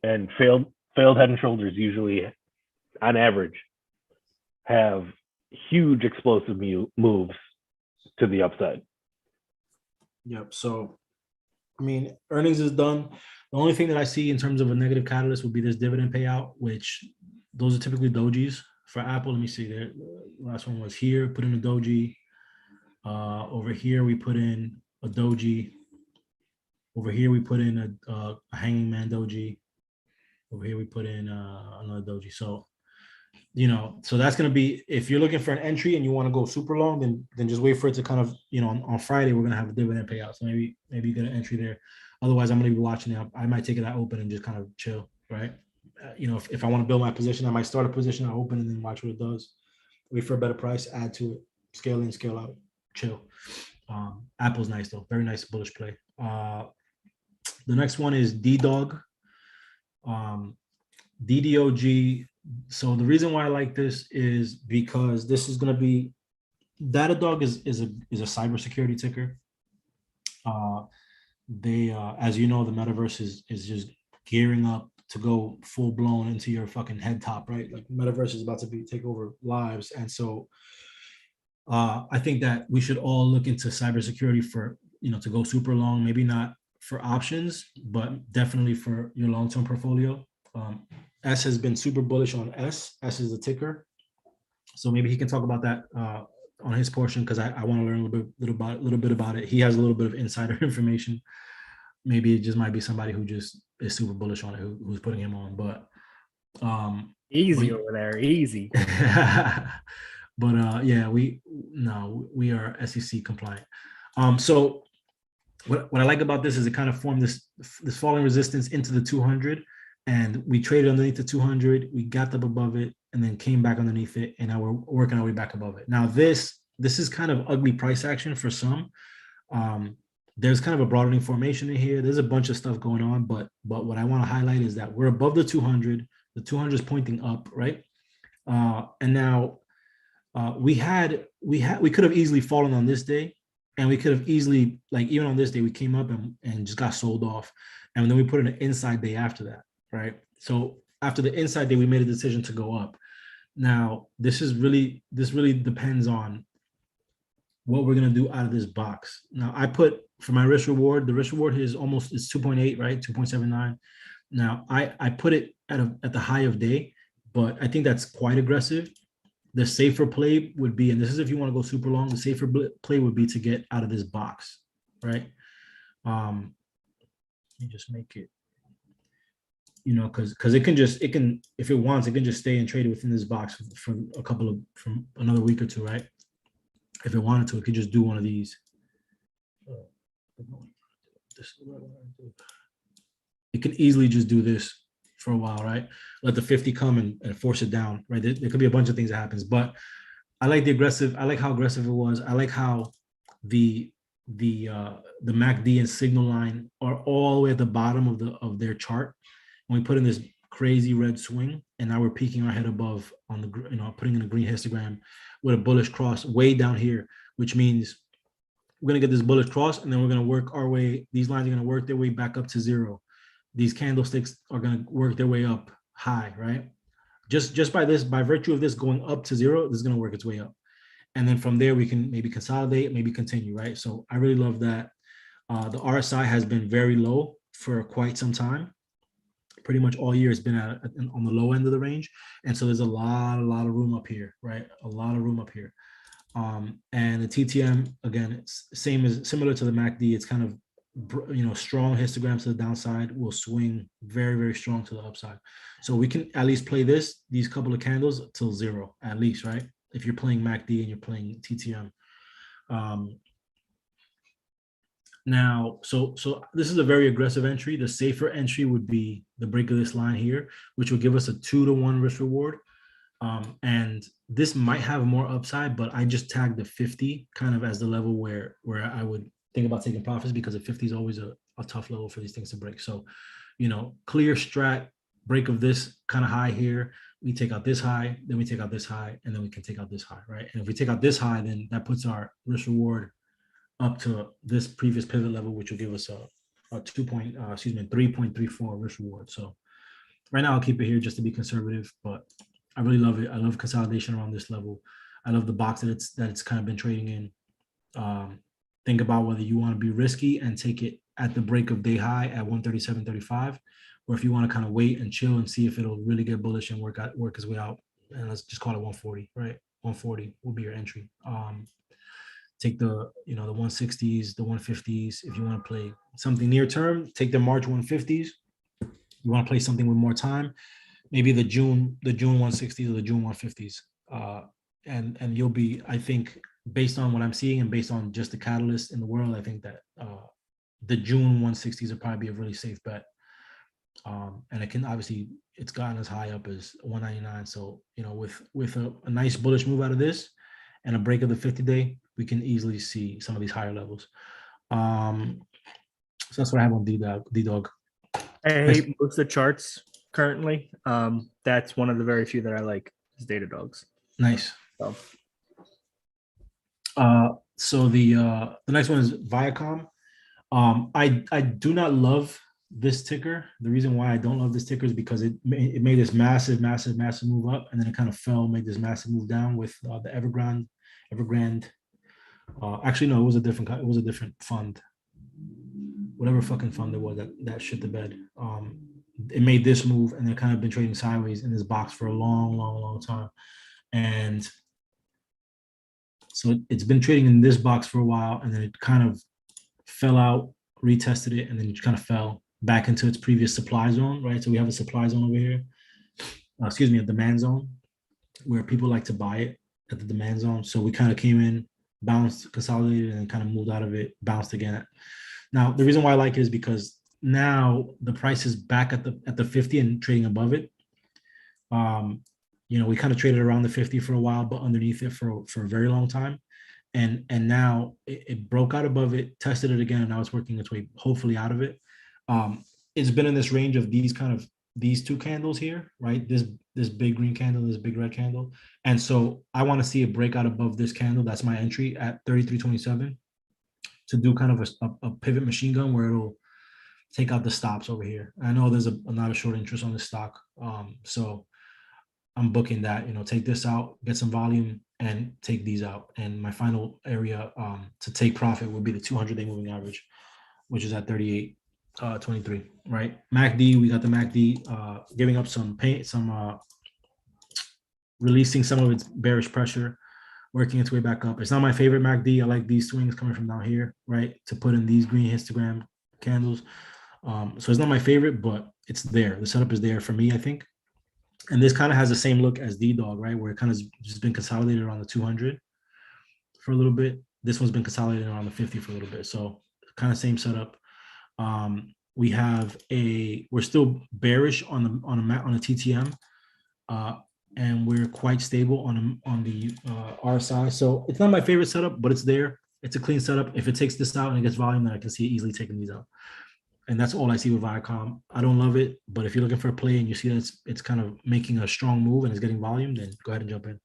and failed head and shoulders usually, on average, have huge explosive moves to the upside. Yep. So, earnings is done. The only thing that I see in terms of a negative catalyst would be this dividend payout, which those are typically dojis for Apple. Let me see there. The last one was here. Put in a doji. Over here we put in a doji. Over here we put in a hanging man doji. Over here we put in another doji. So, so that's going to be, if you're looking for an entry and you want to go super long, then just wait for it to kind of, on Friday, we're going to have a dividend payout. So maybe you get an entry there. Otherwise, I'm going to be watching it. I might take it at open and just kind of chill, right? If I want to build my position, I might start a position at open and then watch what it does. Wait for a better price, add to it, scale in, scale out, chill. Apple's nice though, very nice bullish play. The next one is DDOG. DDOG. So the reason why I like this is because this is going to be, Datadog is a cybersecurity ticker. They, as you know, the metaverse is just gearing up to go full blown into your fucking head top, right? Like metaverse is about to take over lives. And so I think that we should all look into cybersecurity for, to go super long, maybe not for options, but definitely for your long-term portfolio. S has been super bullish on S. S is the ticker. So maybe he can talk about that on his portion, because I want to learn a little bit about it. He has a little bit of insider information. Maybe it just might be somebody who just is super bullish on it, who's putting him on. But easy over there, easy. But yeah, we are SEC compliant. So what I like about this is it kind of formed this falling resistance into the 200, and we traded underneath the 200. We got up above it and then came back underneath it, and now we're working our way back above it. Now this is kind of ugly price action for some. There's kind of a broadening formation in here. There's a bunch of stuff going on, but what I want to highlight is that we're above the 200. The 200 is pointing up, right? And now we could have easily fallen on this day, and we could have easily, like, even on this day, we came up and just got sold off, and then we put in an inside day after that, right? So after the inside day, we made a decision to go up. Now this really depends on what we're gonna do out of this box. Now I put, for my risk reward, the risk reward is 2.8, right? 2.79. Now I put it at the high of day, but I think that's quite aggressive. The safer play would be, and this is if you want to go super long, the safer play would be to get out of this box, right? Let me just make it, because it can, if it wants, it can just stay and trade it within this box for from another week or two, right? If it wanted to, it could just do one of these. It can easily just do this for a while, right? Let the 50 come and force it down, right? There could be a bunch of things that happens, but I like how aggressive it was. I like how the MACD and signal line are all the way at the bottom of their chart. When we put in this crazy red swing, and now we're peeking our head above on the, putting in a green histogram with a bullish cross way down here, which means we're gonna get this bullish cross, and then we're gonna work our way. These lines are gonna work their way back up to zero. These candlesticks are going to work their way up high, right? Just by virtue of this going up to zero, this is going to work its way up. And then from there, we can maybe consolidate, maybe continue, right? So I really love that. The RSI has been very low for quite some time. Pretty much all year it's been on the low end of the range. And so there's a lot of room up here, right? A lot of room up here. And the TTM, again, it's similar to the MACD. It's kind of, strong histograms to the downside will swing very, very strong to the upside. So we can at least play these couple of candles till zero, at least, right? If you're playing MACD and you're playing TTM. Now, so this is a very aggressive entry. The safer entry would be the break of this line here, which will give us a 2-to-1 risk reward. And this might have more upside, but I just tagged the 50 kind of as the level where I would think about taking profits, because the 50 is always a tough level for these things to break. So, clear strat, break of this kind of high here, we take out this high, then we take out this high, and then we can take out this high, right? And if we take out this high, then that puts our risk reward up to this previous pivot level, which will give us a 3.34 risk reward. So right now I'll keep it here just to be conservative, but I really love it. I love consolidation around this level. I love the box that it's kind of been trading in. Think about whether you want to be risky and take it at the break of day high at 137.35, or if you want to kind of wait and chill and see if it'll really get bullish and work its way out. And let's just call it 140, right? 140 will be your entry. Take the the 160s, the 150s. If you want to play something near term, take the March 150s. You want to play something with more time, maybe the June 160s or the June 150s. And you'll be, I think, based on what I'm seeing and based on just the catalyst in the world, I think that the June 160s would probably be a really safe bet. And it can, obviously, it's gotten as high up as 199. So, with a nice bullish move out of this and a break of the 50-day, we can easily see some of these higher levels. So that's what I have on DDOG. I hate most of the charts currently. That's one of the very few that I like is Datadogs. Nice. So. So the next one is Viacom. I do not love this ticker. The reason why I don't love this ticker is because it made this massive move up, and then it kind of fell, made this massive move down with the Evergrande. Actually, no, it was a different fund. Whatever fucking fund it was that shit the bed. It made this move, and they've kind of been trading sideways in this box for a long time. And so it's been trading in this box for a while, and then it kind of fell out, retested it, and then it kind of fell back into its previous supply zone, right? So we have a supply zone over here, a demand zone, where people like to buy it at the demand zone. So we kind of came in, bounced, consolidated, and kind of moved out of it, bounced again. Now, the reason why I like it is because now the price is back at the 50 and trading above it. We kind of traded around the 50 for a while, but underneath it for a very long time. And now it broke out above it, tested it again, and now it's working its way hopefully out of it. It's been in this range of these two candles here, right? This big green candle, this big red candle. And so I want to see it break out above this candle. That's my entry at 33.27 to do kind of a pivot machine gun where it'll take out the stops over here. I know there's not a short interest on this stock. So I'm booking that, take this out, get some volume, and take these out. And my final area to take profit would be the 200-day moving average, which is at 38.23, right? MACD, we got the MACD giving up releasing some of its bearish pressure, working its way back up. It's not my favorite MACD. I like these swings coming from down here, right, to put in these green histogram candles. So it's not my favorite, but it's there. The setup is there for me, I think. And this kind of has the same look as DDOG, right, where it kind of just been consolidated around the 200 for a little bit. This one's been consolidated around the 50 for a little bit. So kind of same setup. We're still bearish on the TTM, and we're quite stable on the RSI. So it's not my favorite setup, but it's there. It's a clean setup. If it takes this out and it gets volume, then I can see it easily taking these out. And that's all I see with Viacom. I don't love it, but if you're looking for a play and you see that it's kind of making a strong move and it's getting volume, then go ahead and jump in.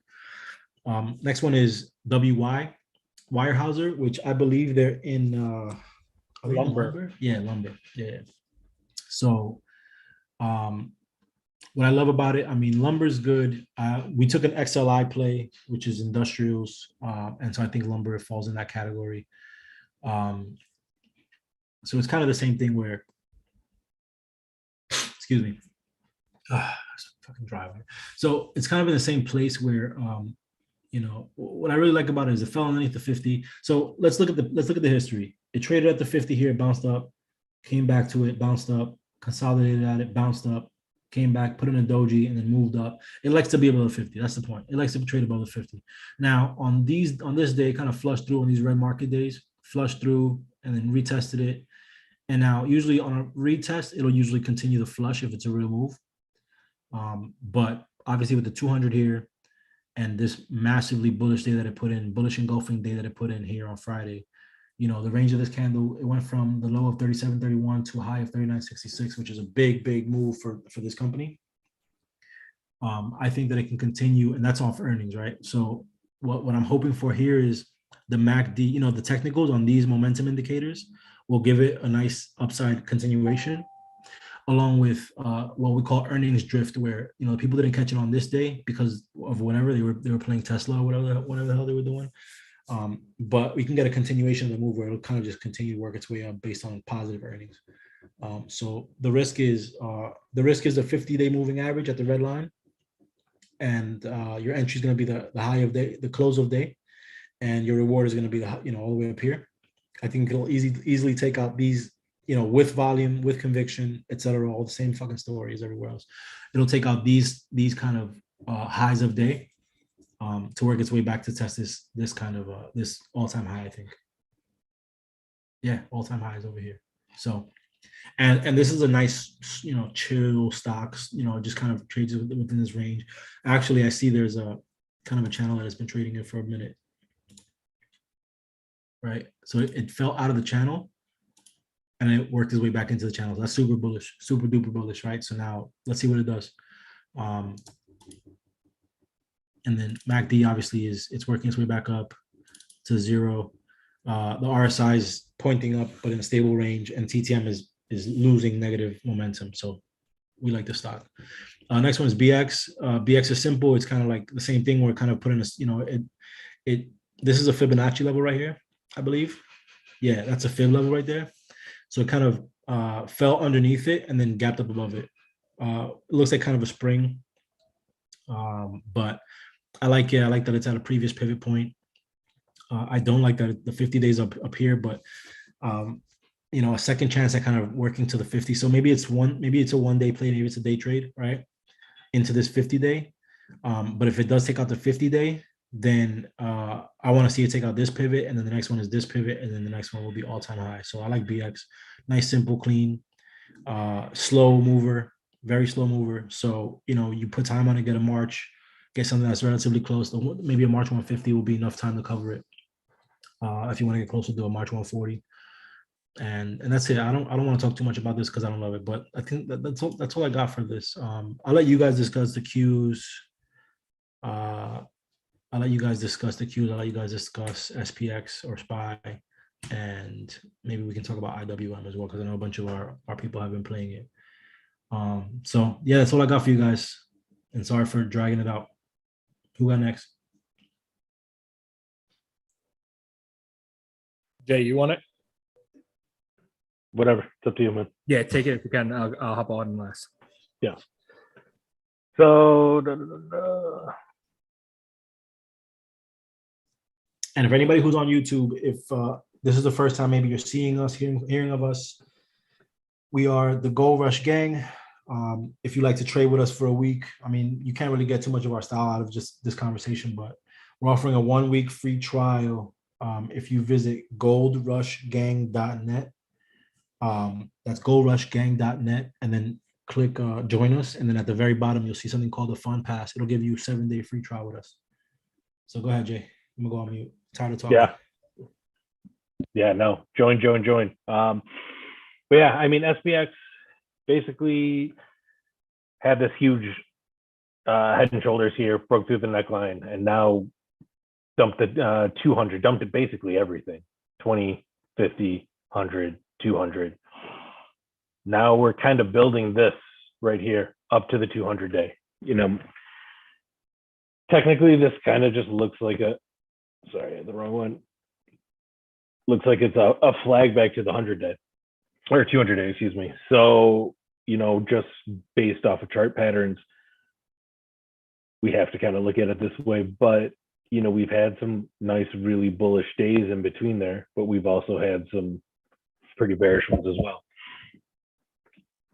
Next one is WY, Weyerhaeuser, which I believe they're in lumber. Yeah, lumber. Yeah. So what I love about it, lumber's good. We took an XLI play, which is industrials. And so I think lumber falls in that category. So it's kind of the same thing where, excuse me, fucking driving. So it's kind of in the same place where, what I really like about it is it fell underneath the 50. So let's look at the history. It traded at the 50 here, bounced up, came back to it, bounced up, consolidated at it, bounced up, came back, put in a doji, and then moved up. It likes to be above the 50. That's the point. It likes to trade above the 50. Now on this day, kind of flushed through on these red market days, flushed through and then retested it. And now usually on a retest, it'll usually continue the flush if it's a real move. But obviously with the 200 here and this massively bullish day that it put in, bullish engulfing day that it put in here on Friday, the range of this candle, it went from the low of 37.31 to a high of 39.66, which is a big move for this company. I think that it can continue, and that's off earnings, right? So what I'm hoping for here is the MACD, the technicals on these momentum indicators will give it a nice upside continuation, along with what we call earnings drift, where people didn't catch it on this day because of whatever they were playing Tesla or whatever the hell they were doing. But we can get a continuation of the move where it'll kind of just continue to work its way up based on positive earnings. So the risk is the 50-day moving average at the red line, and your entry is going to be the high of day, the close of day, and your reward is going to be all the way up here. I think it'll easily take out these, with volume, with conviction, etc. All the same fucking story as everywhere else. It'll take out these kind of highs of day to work its way back to test this kind of this all-time high. I think. Yeah, all-time highs over here. So, and this is a nice, chill stocks. Just kind of trades within this range. Actually, I see there's a kind of a channel that has been trading it for a minute. Right, so it fell out of the channel and it worked its way back into the channel. That's super bullish, super duper bullish, right? So now let's see what it does. And then MACD obviously it's working its way back up to 0. The RSI is pointing up, but in a stable range, and TTM is is losing negative momentum. So we like the stock. Next one is BX. BX is simple. It's kind of like the same thing. We're kind of putting this, this is a Fibonacci level right here, I believe. Yeah, that's a fib level right there. So it kind of fell underneath it and then gapped up above it. It looks like kind of a spring, but I like it. I like that it's at a previous pivot point. I don't like that the 50 days up here, but a second chance at kind of working to the 50. So maybe it's a 1 day play, maybe it's a day trade, right? Into this 50 day. But if it does take out the 50 day, then I want to see it take out this pivot, and then the next one is this pivot, and then the next one will be all-time high. So I like BX. Nice, simple, clean, slow mover, very slow mover. So you put time on it, get a March, get something that's relatively close. Maybe a March 150 will be enough time to cover it. If you want to get closer to a March 140. And that's it. I don't want to talk too much about this because I don't love it, but I think that's all I got for this. I'll let you guys discuss the Qs. I'll let you guys discuss SPX or SPY, and maybe we can talk about IWM as well, because I know a bunch of our people have been playing it. So yeah, that's all I got for you guys. And sorry for dragging it out. Who got next? Jay, you want it? Whatever. It's up to you, man. Yeah, take it if you can. I'll hop on last. Yeah. So, and if anybody who's on YouTube, if this is the first time maybe you're seeing us, hearing of us, we are the Gold Rush Gang. If you like to trade with us for a week, I mean, you can't really get too much of our style out of just this conversation, but we're offering a 1 week free trial. If you visit goldrushgang.net, that's goldrushgang.net, and then click join us. And then at the very bottom, you'll see something called the Fun Pass. It'll give you a 7-day free trial with us. So go ahead, Jay. I'm gonna go on mute. Tired of talking. Yeah, no, join. But yeah, I mean, SPX basically had this huge head and shoulders here, broke through the neckline, and now dumped the 200, dumped it basically everything, 20, 50, 100, 200. Now we're kind of building this right here up to the 200 day. Technically this kind of just looks like the wrong one. Looks like it's a flag back to the 100 day or 200 day, excuse me. So, just based off of chart patterns, we have to kind of look at it this way. But, we've had some nice, really bullish days in between there, but we've also had some pretty bearish ones as well.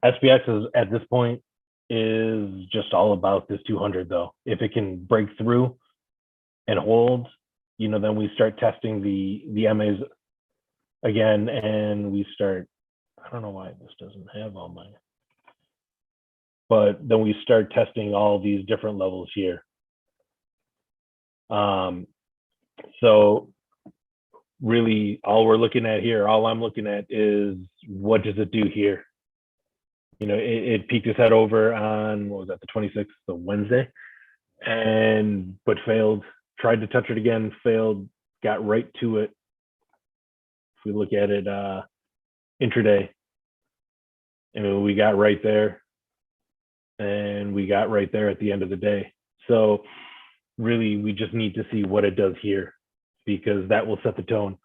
SPX is, at this point, is just all about this 200 though. If it can break through and hold, then we start testing the MAs again, and we start, I don't know why this doesn't have all mine, but then we start testing all these different levels here. So really all I'm looking at is what does it do here? It peeked its head over on, what was that, the 26th, the Wednesday, but failed, tried to touch it again, failed, got right to it. If we look at it intraday, we got right there, and we got right there at the end of the day. So really, we just need to see what it does here, because that will set the tone.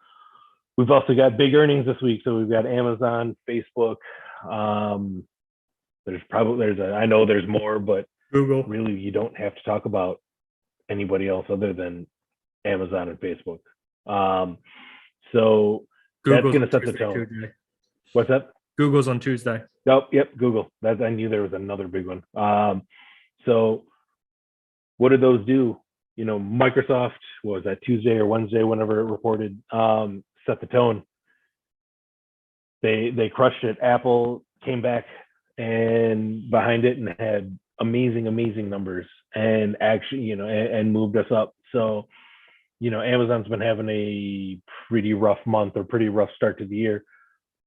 We've also got big earnings this week. So we've got Amazon, Facebook. I know there's more, but Google. Really, you don't have to talk about anybody else other than Amazon and Facebook. So Google's that's going to set the tone. Tuesday. What's that? Google's on Tuesday. Oh, yep, Google. I knew there was another big one. So what did those do? Microsoft, what was that, Tuesday or Wednesday, whenever it reported, set the tone. They crushed it. Apple came back and behind it and had amazing numbers, and actually, and moved us up. So, Amazon's been having a pretty rough month or pretty rough start to the year.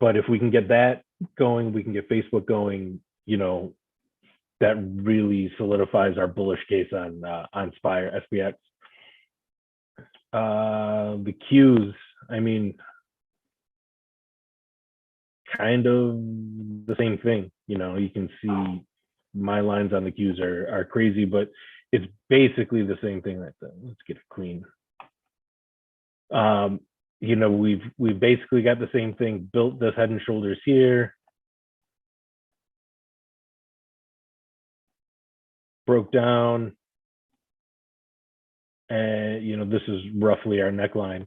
But if we can get that going, we can get Facebook going, that really solidifies our bullish case on SPY or SPX. The Qs, kind of the same thing. You know, you can see my lines on the cues are crazy, but it's basically the same thing. Let's get it clean. You know, we've basically got the same thing, built this head and shoulders here, broke down, and you know, this is roughly our neckline,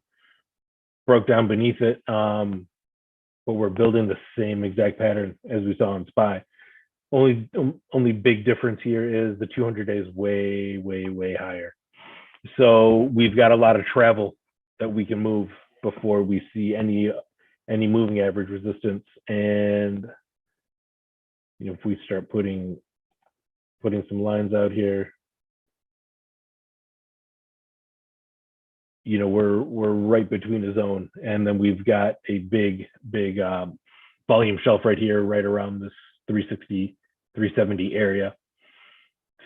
broke down beneath it, but we're building the same exact pattern as we saw in SPY. Only big difference here is the 200 days way higher. So we've got a lot of travel that we can move before we see any moving average resistance. And you know, if we start putting some lines out here, you know, we're right between the zone, and then we've got a big volume shelf right here, right around this 360, 370 area.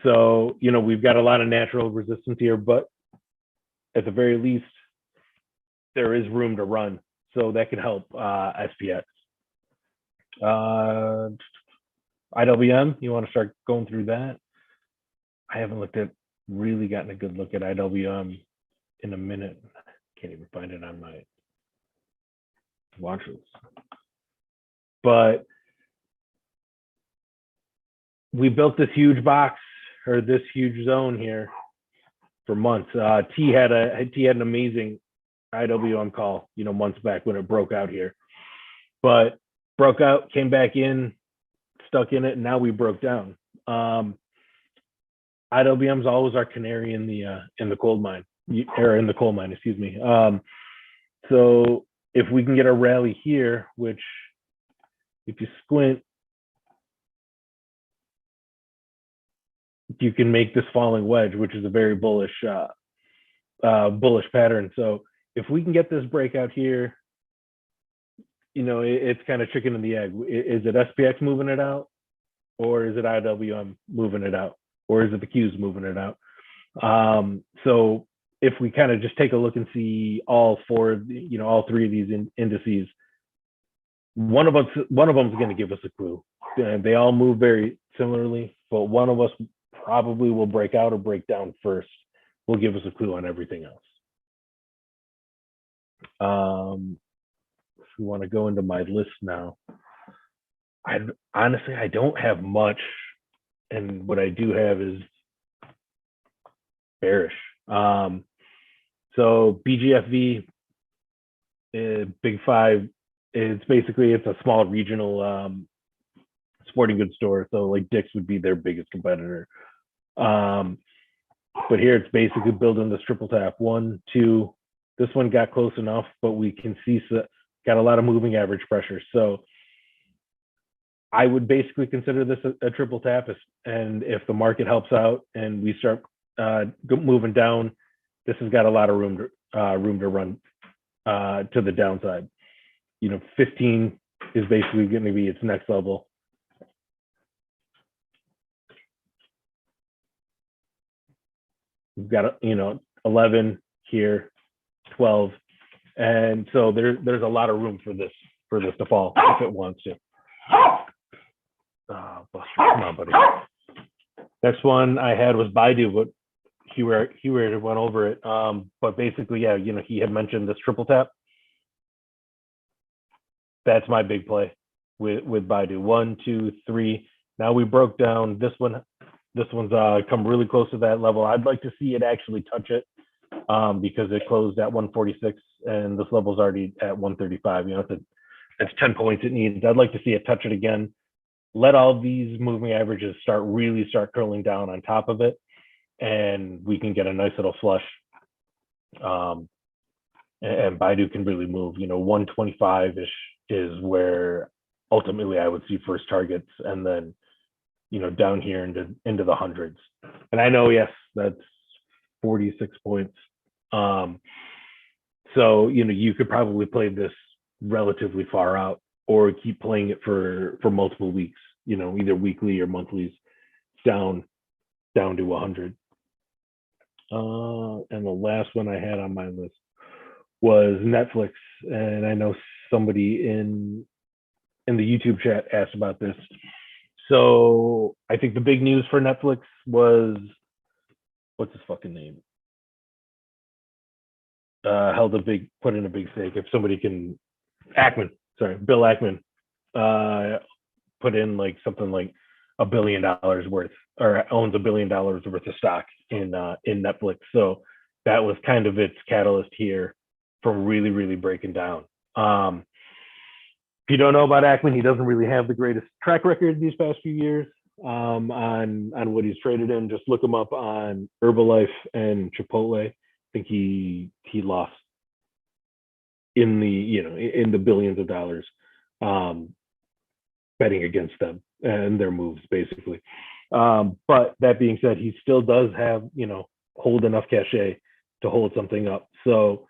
So, you know, we've got a lot of natural resistance here, but at the very least, there is room to run. So that can help SPX. IWM, you want to start going through that? I haven't really gotten a good look at IWM in a minute. Can't even find it on my watch list. But we built this huge box, or this huge zone here, for months. T had an amazing IWM call, you know, months back when it broke out here, but broke out, came back in, stuck in it, and now we broke down. IWM is always our canary in the coal mine, excuse me. So if we can get a rally here, which if you squint, you can make this falling wedge, which is a very bullish pattern. So if we can get this breakout here, you know, it's kind of chicken and the egg. Is it SPX moving it out, or is it IWM moving it out, or is it the Qs moving it out? So if we kind of just take a look and see all three of these indices, one of them is going to give us a clue. They all move very similarly, but one of us probably will break out or break down first. Will give us a clue on everything else. If we want to go into my list now, I don't have much, and what I do have is bearish. So BGFV, Big Five, it's a small regional sporting goods store. So like Dick's would be their biggest competitor. But here it's basically building this triple tap. 1, 2. This one got close enough, but we can see got a lot of moving average pressure. So I would basically consider this a triple tap. And if the market helps out and we start moving down, this has got a lot of room to run to the downside. You know, 15 is basically going to be its next level. We've got 11 here, 12, and so there's a lot of room for this to fall if it wants to. Buster, come on, buddy. Next one I had was Baidu, but he already went over it. But basically, yeah, you know, he had mentioned this triple tap. That's my big play with Baidu. 1, 2, 3. Now we broke down this one. This one's come really close to that level. I'd like to see it actually touch it because it closed at 146 and this level's already at 135. You know, it's 10 points it needs. I'd like to see it touch it again. Let all these moving averages start curling down on top of it, and we can get a nice little flush. And Baidu can really move. You know, 125-ish is where ultimately I would see first targets, and then, you know, down here into the hundreds. And I know, yes, that's 46 points. So, you know, you could probably play this relatively far out or keep playing it for multiple weeks, you know, either weekly or monthlies down to 100. And the last one I had on my list was Netflix. And I know somebody in in the YouTube chat asked about this. So I think the big news for Netflix was, what's his fucking name? Put in a big stake. If somebody can, Bill Ackman, put in like something like $1 billion worth, or owns $1 billion worth of stock in Netflix. So that was kind of its catalyst here from really, really breaking down. If you don't know about Ackman, he doesn't really have the greatest track record these past few years on what he's traded in. Just look him up on Herbalife and Chipotle. I think he lost in the billions of dollars betting against them and their moves, basically. But that being said, he still does have, hold enough cachet to hold something up. So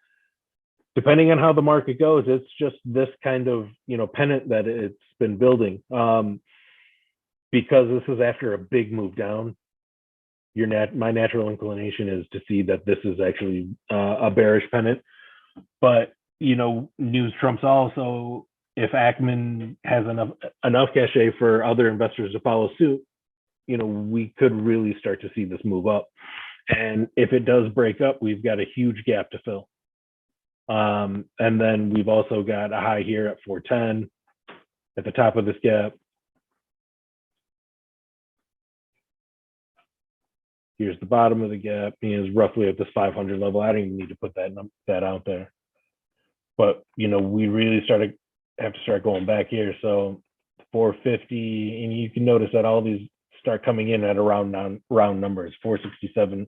depending on how the market goes, it's just this kind of, pennant that it's been building. Because this is after a big move down, my natural inclination is to see that this is actually a bearish pennant. But, news trumps also. If Ackman has enough cachet for other investors to follow suit, we could really start to see this move up. And if it does break up, we've got a huge gap to fill. And then we've also got a high here at 410 at the top of this gap. Here's the bottom of the gap. Is roughly at this 500 level. I don't even need to put that out there. But, we really have to start going back here. So 450, and you can notice that all these start coming in at around round numbers, 467.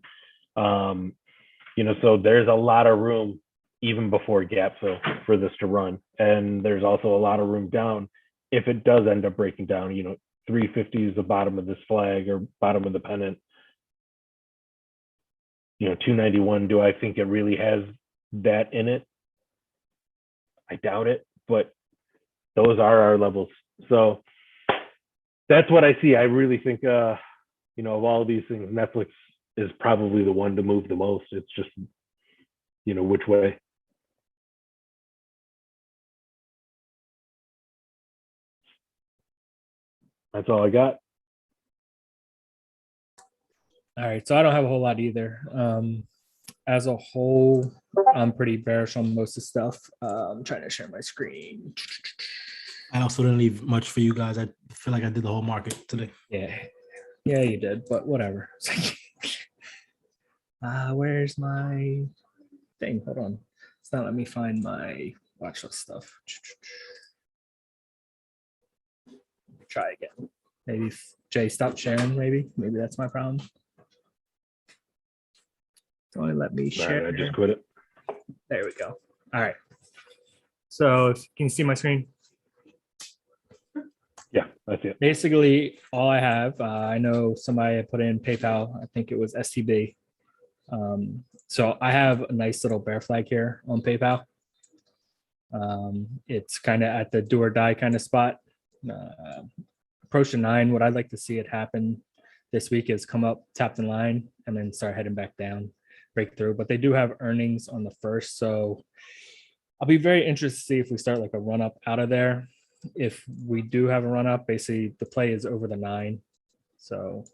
So there's a lot of room even before gap fill for this to run. And there's also a lot of room down if it does end up breaking down. 350 is the bottom of this flag or bottom of the pennant. 291, do I think it really has that in it? I doubt it, but those are our levels. So that's what I see. I really think, of all of these things, Netflix is probably the one to move the most. It's just, which way. That's all I got. All right, so I don't have a whole lot either. As a whole, I'm pretty bearish on most of the stuff. I'm trying to share my screen. I also didn't leave much for you guys. I feel like I did the whole market today. Yeah, you did, but whatever. Where's my thing? Hold on. It's not letting me find my watch list stuff. Try again. Maybe Jay stopped sharing. Maybe that's my problem. Only let me share. Right, I just quit it. There we go. All right. So can you see my screen? Yeah, that's it. Basically, all I have, I know somebody had put in PayPal. I think it was STB. So I have a nice little bear flag here on PayPal. It's kind of at the do or die kind of spot. Approach to 9. What I'd like to see it happen this week is come up, tap the line, and then start heading back down, break through. But they do have earnings on the 1st, so I'll be very interested to see if we start like a run up out of there. If we do have a run up, basically the play is over the 9. So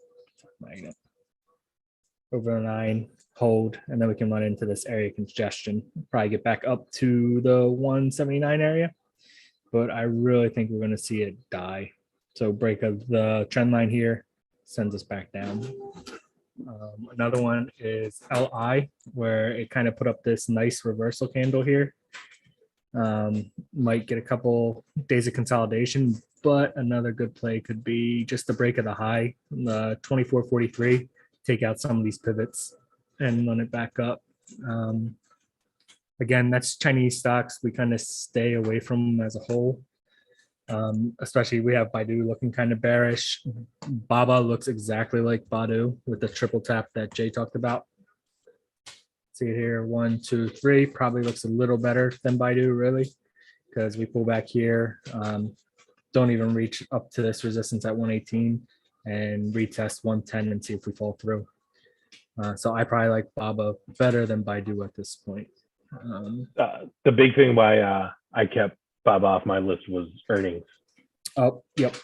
over the 9, hold, and then we can run into this area congestion. Probably get back up to the 179 area. But I really think we're going to see it die. So break of the trend line here sends us back down. Another one is LI, where it kind of put up this nice reversal candle here. Might get a couple days of consolidation, but another good play could be just the break of the high, the 24.43, take out some of these pivots and run it back up. Again, that's Chinese stocks. We kind of stay away from them as a whole. Especially we have Baidu looking kind of bearish. Baba looks exactly like Baidu with the triple tap that Jay talked about. See it here, 1, 2, 3, probably looks a little better than Baidu really, because we pull back here, don't even reach up to this resistance at 118 and retest 110 and see if we fall through. So I probably like Baba better than Baidu at this point. The big thing why I kept Baba off my list was earnings. Oh, yep.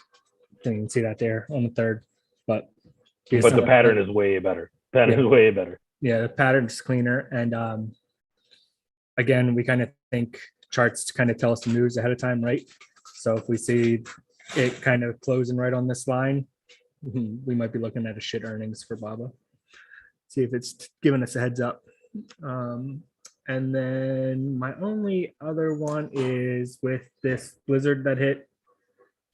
Didn't even see that there on the third, but But the pattern is way better. Pattern is way better. Yeah, the pattern's cleaner. And again, we kind of think charts to kind of tell us the news ahead of time, right? So if we see it kind of closing right on this line, we might be looking at a shit earnings for Baba. See if it's giving us a heads up. And then my only other one is with this blizzard that hit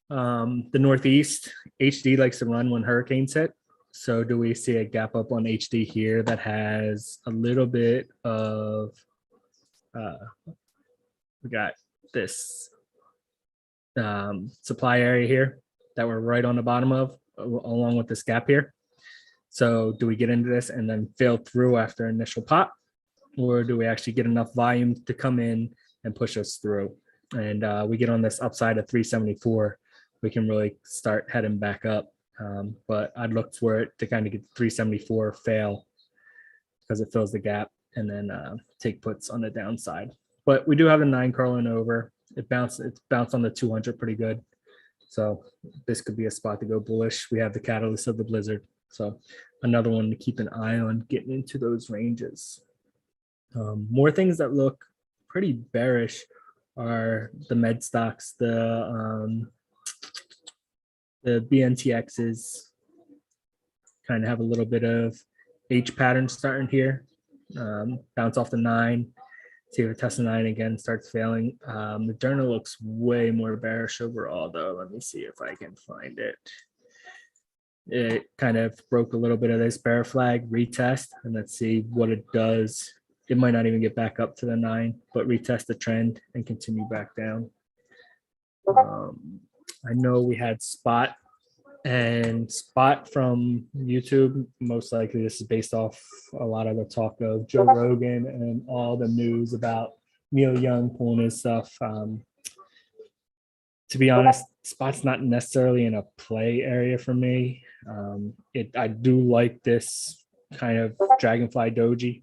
the Northeast. HD likes to run when hurricanes hit. So do we see a gap up on HD here that has a little bit of, we got this supply area here that we're right on the bottom of, along with this gap here. So do we get into this and then fail through after initial pop? Or do we actually get enough volume to come in and push us through? And we get on this upside of 374, we can really start heading back up. But I'd look for it to kind of get 374 fail because it fills the gap, and then take puts on the downside. But we do have a 9 curling over. It's bounced on the 200 pretty good. So this could be a spot to go bullish. We have the catalyst of the blizzard. So another one to keep an eye on getting into those ranges. More things that look pretty bearish are the med stocks, the BNTXs kind of have a little bit of H pattern starting here. Bounce off the 9, see if it tests the 9 again, starts failing. Moderna looks way more bearish overall though. Let me see if I can find it. It kind of broke a little bit of this bear flag retest, and let's see what it does. It might not even get back up to the 9, but retest the trend and continue back down. I know we had Spot from YouTube. Most likely this is based off a lot of the talk of Joe Rogan and all the news about Neil Young pulling his stuff. To be honest, Spot's not necessarily in a play area for me. I do like this kind of Dragonfly Doji,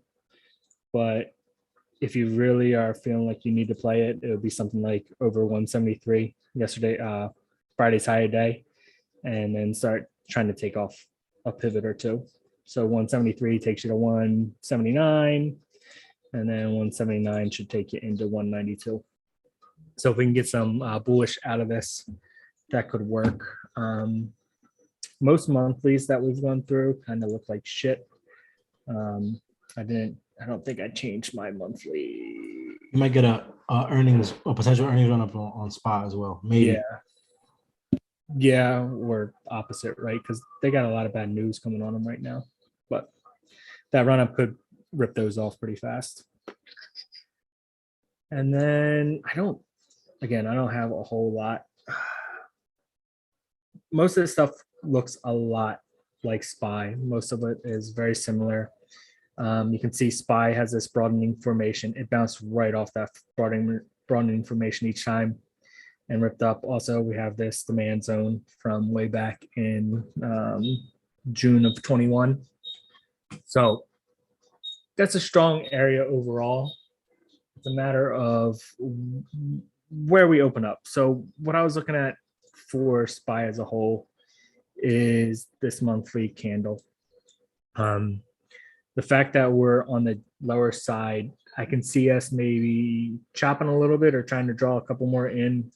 but if you really are feeling like you need to play it, it would be something like over 173 yesterday, Friday's higher day, and then start trying to take off a pivot or two. So 173 takes you to 179, and then 179 should take you into 192. So if we can get some bullish out of this, that could work. Most monthlies that we've gone through kind of look like shit. I don't think I changed my monthly. You might get a potential earnings run up on Spot as well. Maybe. Yeah, or opposite, right? Because they got a lot of bad news coming on them right now. But that run up could rip those off pretty fast. And then I don't have a whole lot. Most of the stuff looks a lot like SPY. Most of it is very similar. You can see SPY has this broadening formation. It bounced right off that broadening formation each time and ripped up. Also, we have this demand zone from way back in June of 21. So that's a strong area overall. It's a matter of where we open up. So what I was looking at for SPY as a whole is this monthly candle. The fact that we're on the lower side, I can see us maybe chopping a little bit or trying to draw a couple more in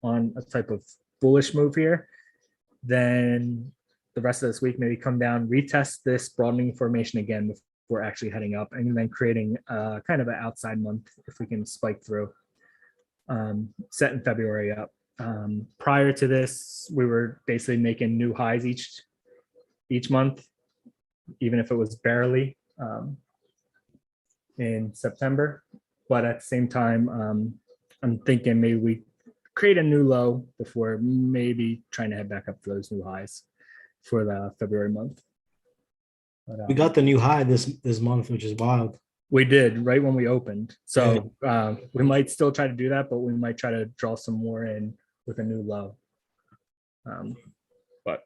on a type of bullish move here. Then the rest of this week, maybe come down, retest this broadening formation again before actually heading up, and then creating kind of an outside month if we can spike through. Setting February up. Prior to this, we were basically making new highs each month, even if it was barely in September. But at the same time, I'm thinking maybe we create a new low before maybe trying to head back up to those new highs for the February month. But, we got the new high this month, which is wild. We did right when we opened. So we might still try to do that, but we might try to draw some more in with a new low. But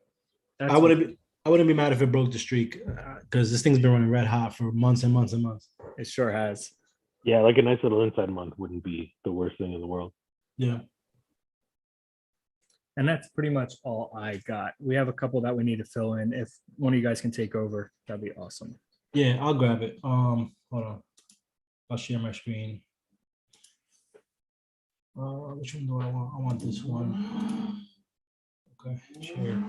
I wouldn't be mad if it broke the streak because this thing's been running red hot for months and months and months. It sure has. Yeah, like a nice little inside month wouldn't be the worst thing in the world. Yeah. And that's pretty much all I got. We have a couple that we need to fill in. If one of you guys can take over, that'd be awesome. Yeah, I'll grab it. Hold on. I'll share my screen. Which one do I want? I want this one. Okay, share.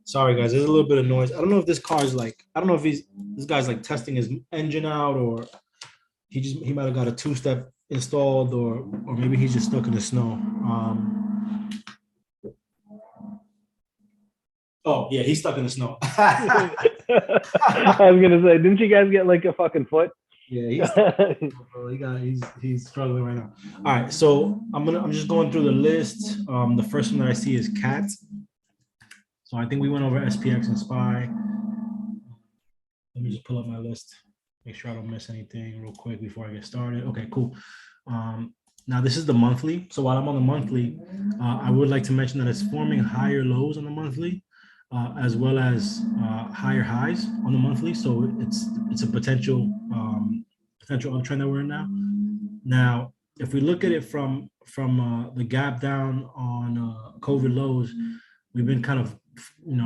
Sorry guys, there's a little bit of noise. I don't know if this car is like, I don't know if this guy's like testing his engine out, or he might have got a two-step installed, or maybe he's just stuck in the snow. Oh yeah, he's stuck in the snow. I was gonna say, didn't you guys get like a fucking foot? Yeah, he's struggling right now. All right, so I'm just going through the list. The first one that I see is CAT. So I think we went over SPX and SPY. Let me just pull up my list, make sure I don't miss anything real quick before I get started. Okay, cool. Now this is the monthly. So while I'm on the monthly, I would like to mention that it's forming higher lows on the monthly, as well as higher highs on the monthly. So it's a potential uptrend that we're in now. Now, if we look at it from the gap down on COVID lows, we've been kind of,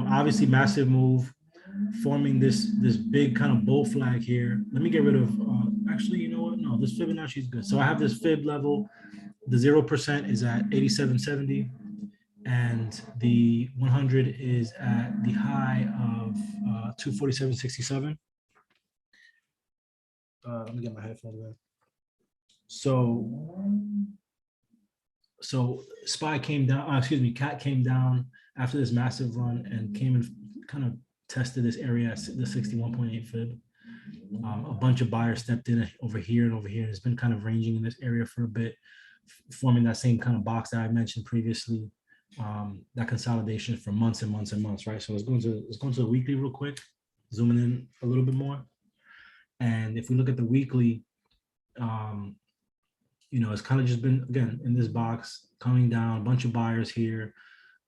obviously massive move, forming this big kind of bull flag here. Let me get rid of, actually, you know what? No, this Fibonacci is good. So I have this fib level. The 0% is at 87.70, and the 100 is at the high of 247.67. Let me get my headphones in. So SPY came down, CAT came down after this massive run and came and kind of tested this area at the 61.8 fib. A bunch of buyers stepped in over here and over here. It's been kind of ranging in this area for a bit, forming that same kind of box that I mentioned previously. That consolidation for months and months and months, right? So let's go into the weekly real quick, zooming in a little bit more. And if we look at the weekly, it's kind of just been, again, in this box, coming down, a bunch of buyers here,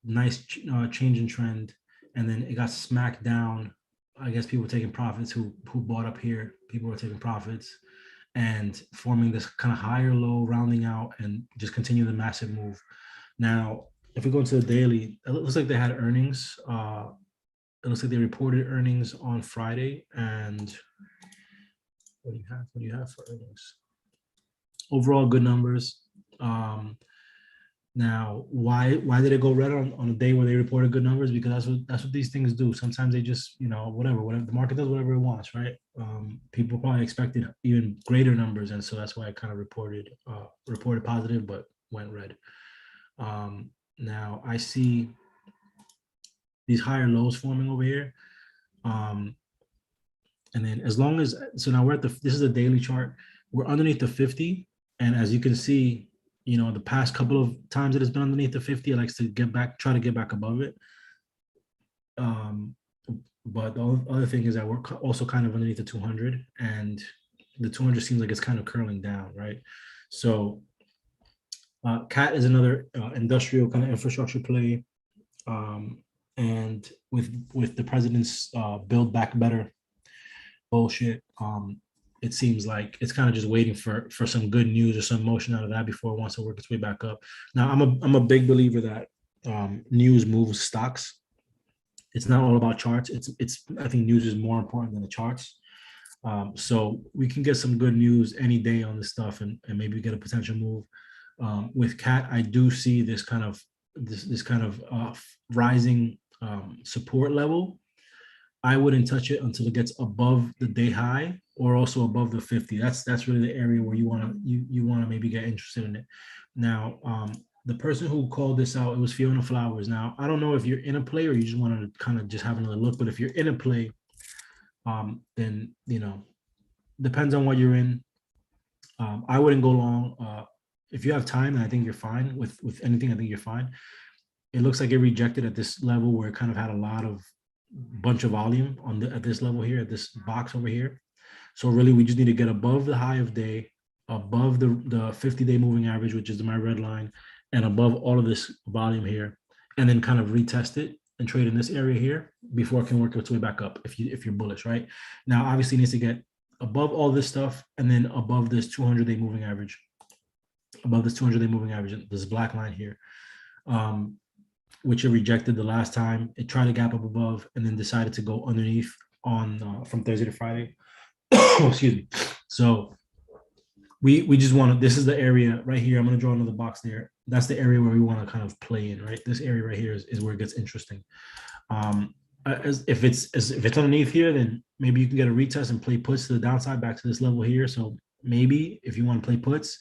nice change in trend, and then it got smacked down. I guess people taking profits who bought up here, people were taking profits and forming this kind of higher low, rounding out, and just continue the massive move. Now, if we go into the daily, it looks like they had earnings. It looks like they reported earnings on Friday. And what do you have for earnings? Overall, good numbers. Now, why did it go red on a day where they reported good numbers? Because that's what these things do. Sometimes they just, whatever the market does, whatever it wants, right? People probably expected even greater numbers, and so that's why it kind of reported positive, but went red. Now I see these higher lows forming over here, and then so now we're at this is a daily chart. We're underneath the 50, and as you can see, the past couple of times that it's been underneath the 50, it likes to try to get back above it. But the other thing is that we're also kind of underneath the 200, and the 200 seems like it's kind of curling down, right? So CAT is another industrial kind of infrastructure play, and with the president's Build Back Better bullshit, it seems like it's kind of just waiting for some good news or some motion out of that before it wants to work its way back up. Now, I'm a big believer that news moves stocks. It's not all about charts. I think news is more important than the charts. So we can get some good news any day on this stuff, and maybe get a potential move. With CAT, I do see this kind of rising support level. I wouldn't touch it until it gets above the day high or also above the 50. That's really the area where you want to maybe get interested in it. Now, the person who called this out, it was Fiona Flowers. Now, I don't know if you're in a play or you just want to kind of just have another look, but if you're in a play, then depends on what you're in. I wouldn't go long. If you have time, and I think you're fine with anything, I think you're fine. It looks like it rejected at this level where it kind of had a lot of bunch of volume at this level here, at this box over here. So really, we just need to get above the high of day, above the 50-day moving average, which is my red line, and above all of this volume here, and then kind of retest it and trade in this area here before it can work its way back up if you're bullish, right? Now, obviously, it needs to get above all this stuff and then above this 200-day moving average, above this 200-day moving average, this black line here. which it rejected the last time. It tried to gap up above and then decided to go underneath on from Thursday to Friday. Excuse me. So we just want to, this is the area right here. I'm going to draw another box there. That's the area where we want to kind of play in, right? This area right here is where it gets interesting. If it's underneath here, then maybe you can get a retest and play puts to the downside back to this level here. So maybe if you want to play puts,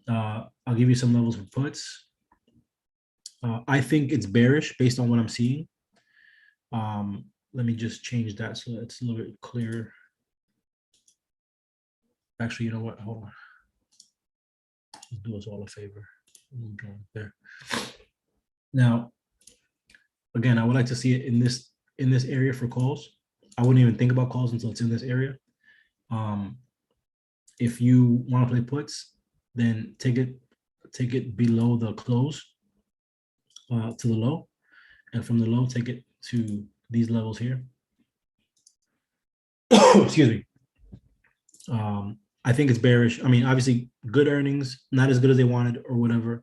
I'll give you some levels for puts. I think it's bearish based on what I'm seeing. Let me just change that so it's a little bit clearer. Actually, you know what? Hold on. Let's do us all a favor. There. Now, again, I would like to see it in this area for calls. I wouldn't even think about calls until it's in this area. If you want to play puts, then take it below the close to the low, and from the low, take it to these levels here. Excuse me. I think it's bearish. I mean, obviously, good earnings, not as good as they wanted or whatever.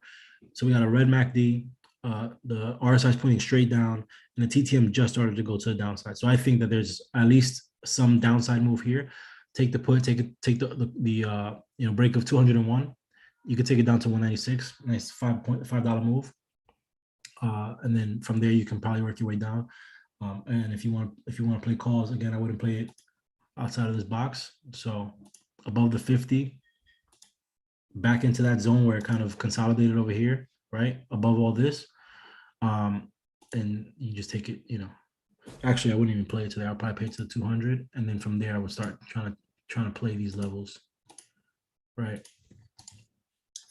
So we got a red MACD. The RSI is pointing straight down, and the TTM just started to go to the downside. So I think that there's at least some downside move here. Take the put, take the break of 201. You could take it down to 196. Nice $5 move, and then from there you can probably work your way down. And if you want to play calls, again, I wouldn't play it outside of this box. So above the 50, back into that zone where it kind of consolidated over here, right above all this. And you just take it, actually I wouldn't even play it today. I'll probably pay it to the 200, and then from there I would start trying to play these levels, right?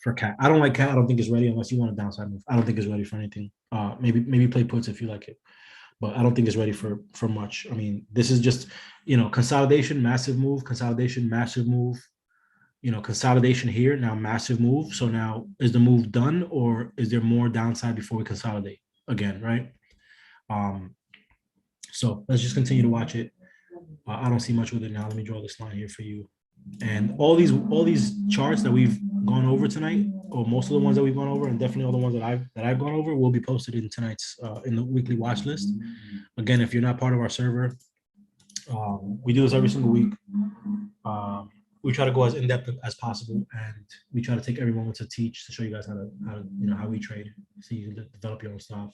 For cat, I don't like cat. I don't think it's ready unless you want a downside move. I don't think it's ready for anything. Maybe play puts if you like it, but I don't think it's ready for much. I mean, this is just consolidation, massive move, consolidation, massive move. Consolidation here, now massive move. So now is the move done, or is there more downside before we consolidate again, right? So let's just continue to watch it. I don't see much with it now. Let me draw this line here for you. And all these charts that we've gone over tonight, or most of the ones that we've gone over, and definitely all the ones that I've gone over, will be posted in tonight's in the weekly watch list. Again, if you're not part of our server, we do this every single week. We try to go as in-depth as possible, and we try to take every moment to teach, to show you guys how we trade, so you can develop your own style.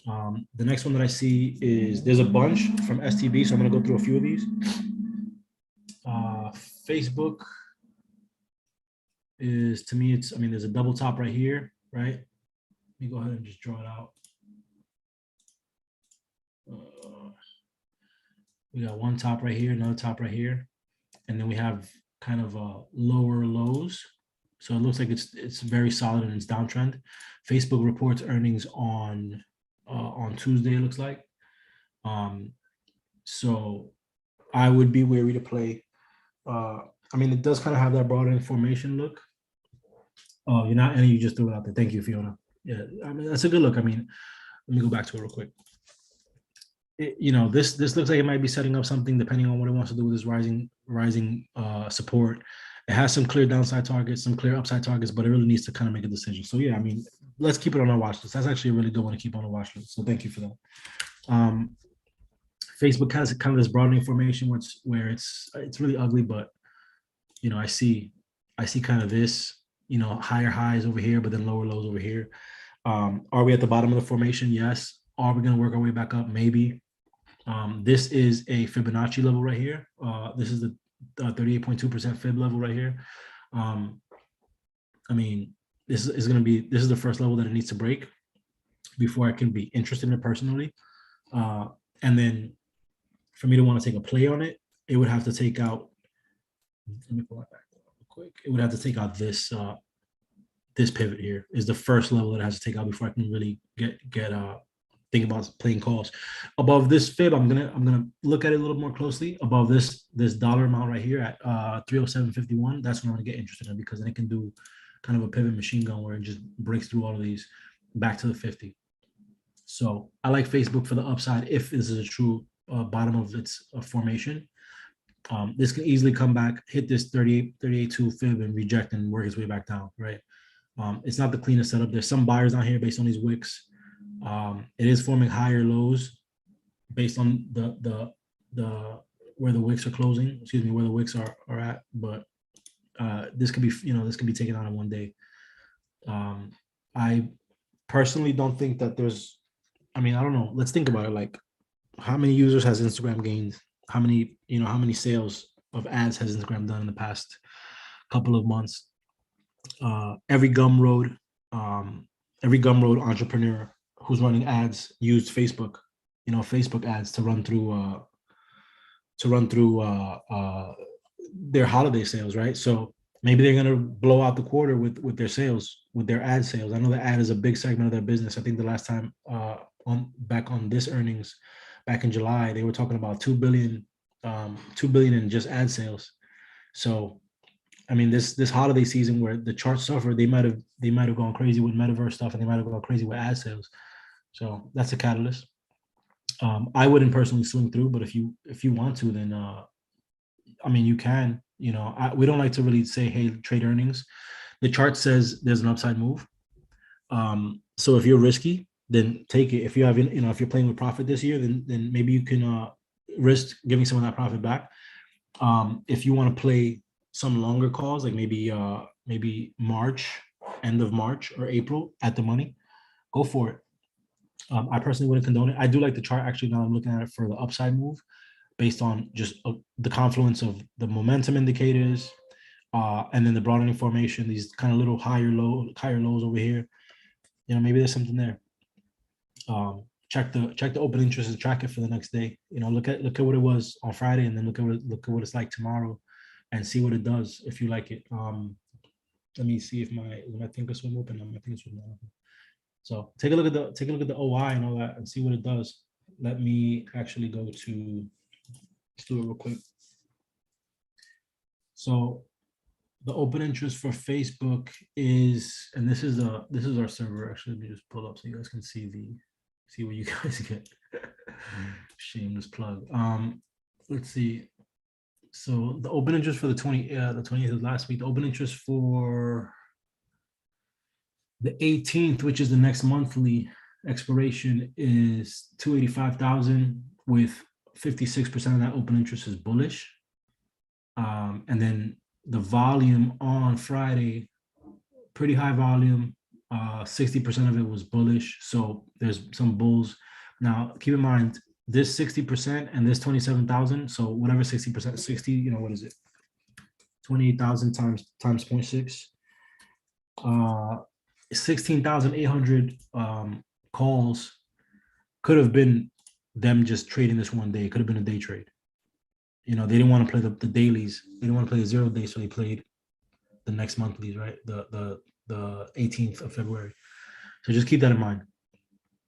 The next one that I see is, there's a bunch from STB, so I'm going to go through a few of these. Facebook is, to me, there's a double top right here, right? Let me go ahead and just draw it out. We got one top right here, another top right here. And then we have kind of lower lows. So it looks like it's very solid in its downtrend. Facebook reports earnings on Tuesday, it looks like. So I would be wary to play. It does kind of have that broader formation look. Oh, you're not, and you just threw it out there. Thank you, Fiona. Yeah, that's a good look. Let me go back to it real quick. This looks like it might be setting up something depending on what it wants to do with this rising support. It has some clear downside targets, some clear upside targets, but it really needs to kind of make a decision. So yeah, let's keep it on our watch list. That's actually a really good one to keep on the watch list. So thank you for that. Facebook has kind of this broadening formation where it's really ugly, but I see kind of this, higher highs over here, but then lower lows over here. Are we at the bottom of the formation? Yes. Are we going to work our way back up? Maybe. This is a Fibonacci level right here. This is the 38.2% Fib level right here. This is the first level that it needs to break before I can be interested in it personally. And then for me to want to take a play on it, it would have to take out, let me pull that back real quick. It would have to take out this this pivot here is the first level that it has to take out before I can really think about playing calls. Above this fib, I'm gonna look at it a little more closely. Above this dollar amount right here at 307.51, that's when I'm gonna get interested in, because then it can do kind of a pivot machine gun where it just breaks through all of these back to the 50. So I like Facebook for the upside if this is a true bottom of its formation. This can easily come back, hit this 38.2 fib and reject and work its way back down, right? It's not the cleanest setup. There's some buyers on here based on these wicks. It is forming higher lows based on the where the wicks are closing. Excuse me, where the wicks are at. But this could be, this could be taken out in one day. I personally don't think that there's. I mean, I don't know. Let's think about it. Like, how many users has Instagram gained? How many sales of ads has Instagram done in the past couple of months? Every Gumroad entrepreneur who's running ads used Facebook, Facebook ads to run through their holiday sales, right? So maybe they're gonna blow out the quarter with their sales, with their ad sales. I know the ad is a big segment of their business. I think the last time on this earnings back in July, they were talking about 2 billion in just ad sales. So I mean, this holiday season where the charts suffered, they might have gone crazy with metaverse stuff, and they might have gone crazy with ad sales. So that's a catalyst. I wouldn't personally swing through, but if you want to, then I mean, you can. We don't like to really say, hey, trade earnings. The chart says there's an upside move. So if you're risky, then take it. If you have, if you're playing with profit this year, then maybe you can risk giving some of that profit back. If you want to play some longer calls, like maybe March, end of March or April at the money, go for it. I personally wouldn't condone it. I do like the chart, actually. Now I'm looking at it for the upside move based on just the confluence of the momentum indicators, and then the broadening formation, these kind of little higher lows over here. Maybe there's something there. Check the open interest and track it for the next day. Look at what it was on Friday, and then look at what it's like tomorrow, and see what it does if you like it. Let me see if my Thinkorswim open. My Thinkorswim not open. So take a look at the OI and all that, and see what it does. Let me actually go to. Let's do it real quick. So the open interest for Facebook is, and this is our server. Actually, let me just pull up so you guys can see what you guys get. Shameless plug. Let's see. So the open interest for the 20th of last week. The open interest for the 18th, which is the next monthly expiration, is 285,000, with 56% of that open interest is bullish. And then the volume on Friday, pretty high volume, 60% of it was bullish. So there's some bulls. Now, keep in mind, this 60% and this 27,000. So whatever 60%, 60, what is it? 28,000 times 0.6. 16,800 calls could have been them just trading this one day. It could have been a day trade. They didn't want to play the dailies. They didn't want to play the 0 day, so they played the next monthlies, right? The 18th of February. So just keep that in mind.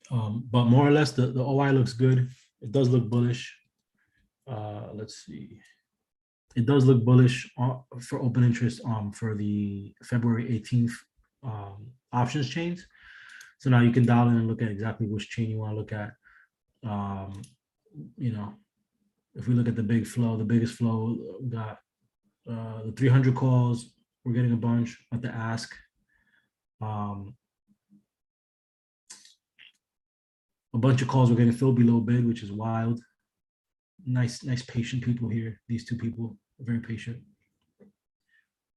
But more or less, the OI looks good. It does look bullish. Let's see. It does look bullish for open interest for the February 18th options chains. So now you can dial in and look at exactly which chain you want to look at. If we look at the biggest flow, we got the 300 calls. We're getting a bunch at the ask. A bunch of calls we're getting filled below bid, which is wild. Nice patient people here. These two people are very patient.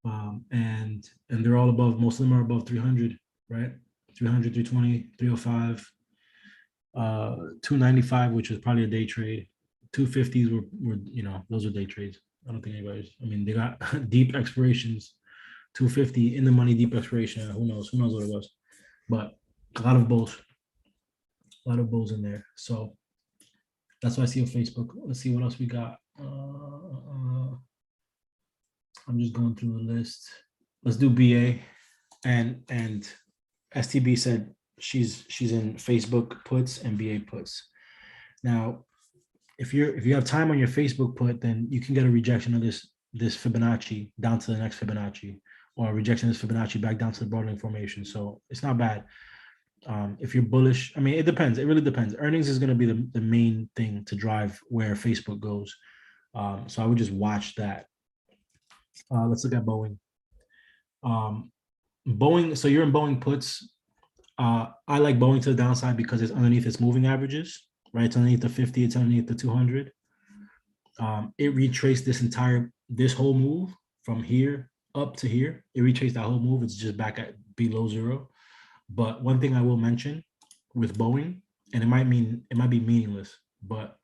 And they're all above, most of them are above 300, right? 300, 320, 305, 295, which was probably a day trade. 250s were those are day trades. I don't think anybody's, they got deep expirations, 250 in the money, deep expiration. Who knows what it was, but a lot of bulls in there. So that's what I see on Facebook. Let's see what else we got. I'm just going through the list. Let's do BA, and STB said she's in Facebook puts and BA puts. Now, if you have time on your Facebook put, then you can get a rejection of this Fibonacci down to the next Fibonacci, or a rejection of this Fibonacci back down to the broadening formation. So it's not bad. If you're bullish, it depends. It really depends. Earnings is going to be the main thing to drive where Facebook goes. So I would just watch that. Let's look at Boeing. Boeing, so you're in Boeing puts. I like Boeing to the downside because it's underneath its moving averages, right? It's underneath the 50, it's underneath the 200. It retraced this whole move from here up to here. It retraced that whole move. It's just back at below zero. But one thing I will mention with Boeing, and it might be meaningless, but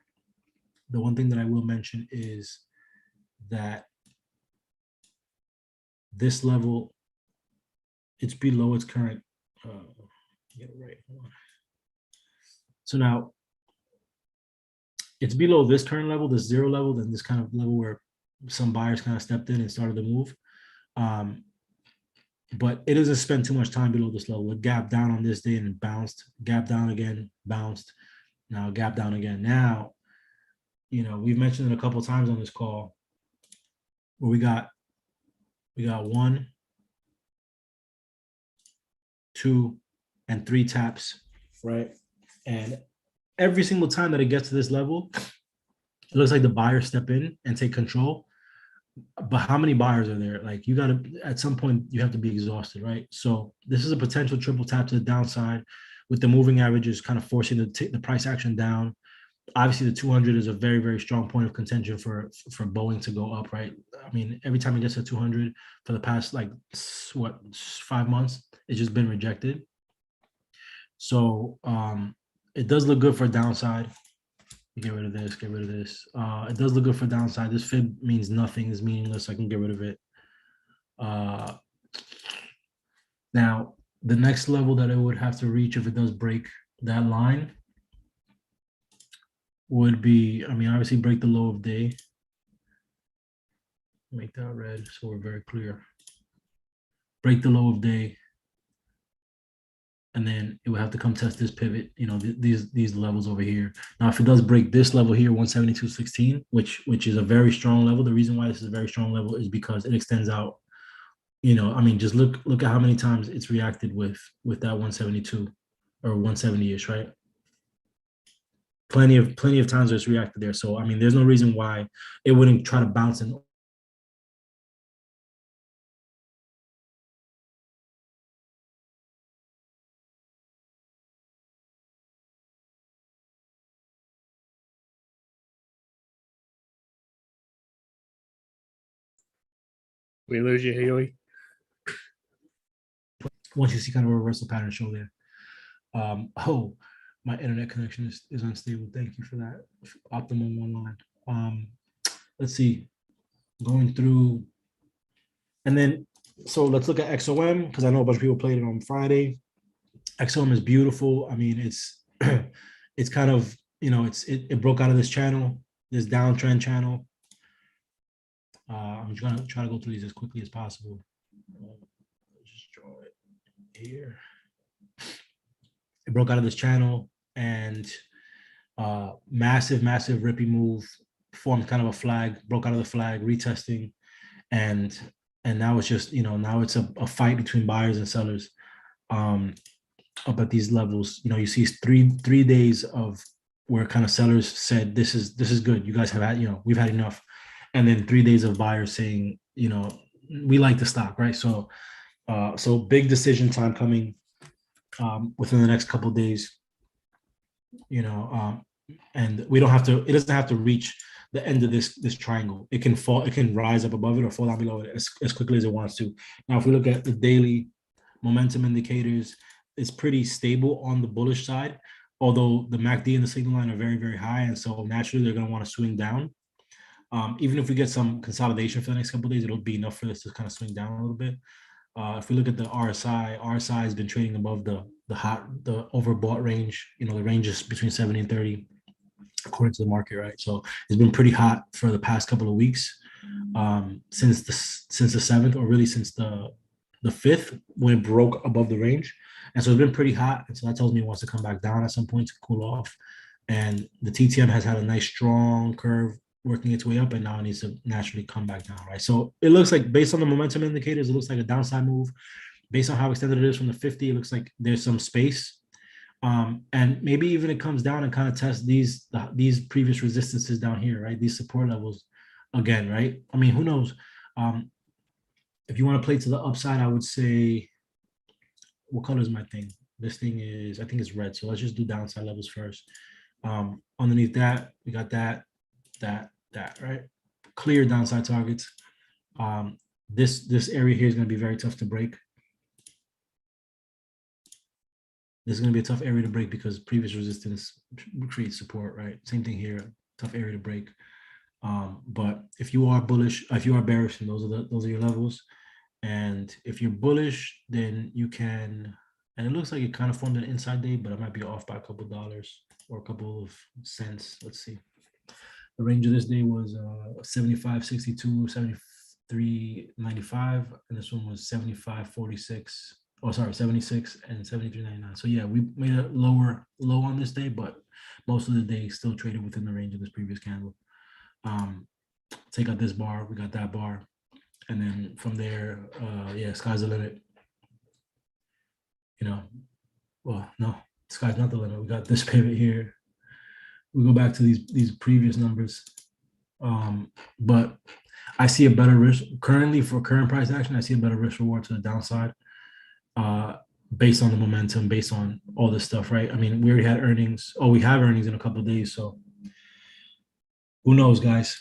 the one thing that I will mention is that this level, it's below its current. Get it right. Hold on. So now it's below this current level, this zero level, then this kind of level where some buyers kind of stepped in and started the move. But it doesn't spend too much time below this level. It gapped down on this day and bounced, gapped down again, bounced, now gap down again. Now, we've mentioned it a couple of times on this call where we got 1, 2, and 3 taps, right? And every single time that it gets to this level, it looks like the buyers step in and take control. But how many buyers are there? Like, you got to, at some point, you have to be exhausted, right? So this is a potential triple tap to the downside with the moving averages kind of forcing the price action down. Obviously, the 200 is a very, very strong point of contention for Boeing to go up, right? I mean, every time it gets to 200 for the past, 5 months, it's just been rejected. So it does look good for downside. Get rid of this, get rid of this. It does look good for downside. This fib means nothing, is meaningless. I can get rid of it. Now, the next level that it would have to reach if it does break that line would be, obviously break the low of day. Make that red so we're very clear. Break the low of day. And then it would have to come test this pivot, these levels over here. Now, if it does break this level here, 172.16, which is a very strong level. The reason why this is a very strong level is because it extends out. Just look at how many times it's reacted with that 172 or 170-ish, right? Plenty of times it's reacted there. So there's no reason why it wouldn't try to bounce and We lose you, Huey. once you see kind of a reversal pattern show there. My internet connection is unstable. Thank you for that. Optimum one line. Let's see. Going through. And then, so let's look at XOM, because I know a bunch of people played it on Friday. XOM is beautiful. It's it's kind of, it broke out of this channel, this downtrend channel. I'm just gonna try to go through these as quickly as possible. Just draw it here. It broke out of this channel and massive rippy move, formed kind of a flag, broke out of the flag, retesting, and now it's just, now it's a fight between buyers and sellers up at these levels. You see 3 days of where kind of sellers said this is good, you guys have had, we've had enough, and then 3 days of buyers saying, we like the stock, right? So big decision time coming within the next couple of days, and we don't have to, it doesn't have to reach the end of this triangle. It can fall, it can rise up above it or fall down below it as quickly as it wants to. Now, if we look at the daily momentum indicators, it's pretty stable on the bullish side, although the MACD and the signal line are very, very high. And so naturally they're going to want to swing down. Even if we get some consolidation for the next couple of days, it'll be enough for this to kind of swing down a little bit. If we look at the RSI has been trading above the overbought range. The range is between 70 and 30 according to the market, right? So it's been pretty hot for the past couple of weeks, since the 7th, or really since the 5th, when it broke above the range. And so it's been pretty hot. And so that tells me it wants to come back down at some point to cool off. And the TTM has had a nice strong curve working its way up, and now it needs to naturally come back down, right? So it looks like, based on the momentum indicators, it looks like a downside move. Based on how extended it is from the 50, it looks like there's some space. And maybe even it comes down and kind of tests these previous resistances down here, right? These support levels again, right? Who knows? If you want to play to the upside, I would say what color is my thing? This thing is, I think it's red. So let's just do downside levels first. Underneath that, we got that, right? Clear downside targets. This area here is going to be very tough to break. This is going to be a tough area to break because previous resistance creates support, right? Same thing here, tough area to break. But if you are bullish, if you are bearish, and those are your levels. And if you're bullish, then you can, and it looks like it kind of formed an inside day, but it might be off by a couple of dollars or a couple of cents. Let's see. The range of this day was 75.62, 73.95, and this one was 75.46. Oh, sorry, 76 and 73.99. So yeah, we made a lower low on this day, but most of the day still traded within the range of this previous candle. Take out this bar, we got that bar, and then from there, yeah, sky's the limit. You know, well, no, sky's not the limit. We got this pivot here. We go back to these previous numbers, but I see a better risk currently for current price action. I see a better risk reward to the downside. Based on the momentum, based on all this stuff, right? I mean, we already had earnings. Oh, we have earnings in a couple of days, so who knows, guys?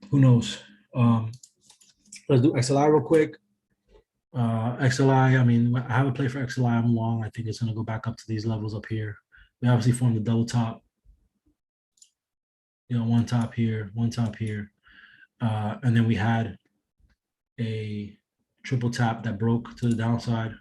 Who knows? Let's do XLI real quick. XLI, I mean, I have a play for XLI. I'm long. I think it's going to go back up to these levels up here. We obviously formed a double top. You know, one top here, and then we had a triple tap that broke to the downside.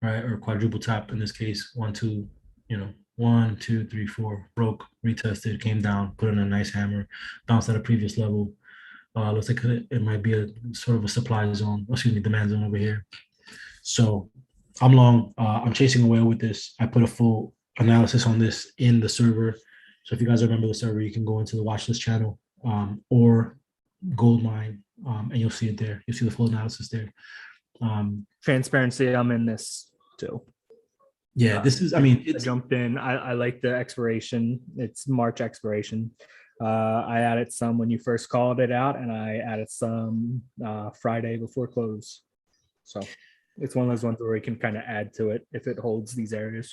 Right, or quadruple tap in this case, 1, 2, you know, 1, 2, 3, 4, broke, retested, came down, put in a nice hammer, bounced at a previous level. Looks like it might be a sort of a supply zone, excuse me, demand zone over here. So I'm long, I'm chasing a whale with this. I put a full analysis on this in the server. So if you guys remember the server, you can go into the Watchlist channel or Goldmine, and you'll see it there. You'll see the full analysis there. Transparency, I'm in this too. Yeah, this is, I mean, I jumped in. I like the expiration. It's March expiration. I added some when you first called it out, and I added some Friday before close. So it's one of those ones where we can kind of add to it if it holds these areas.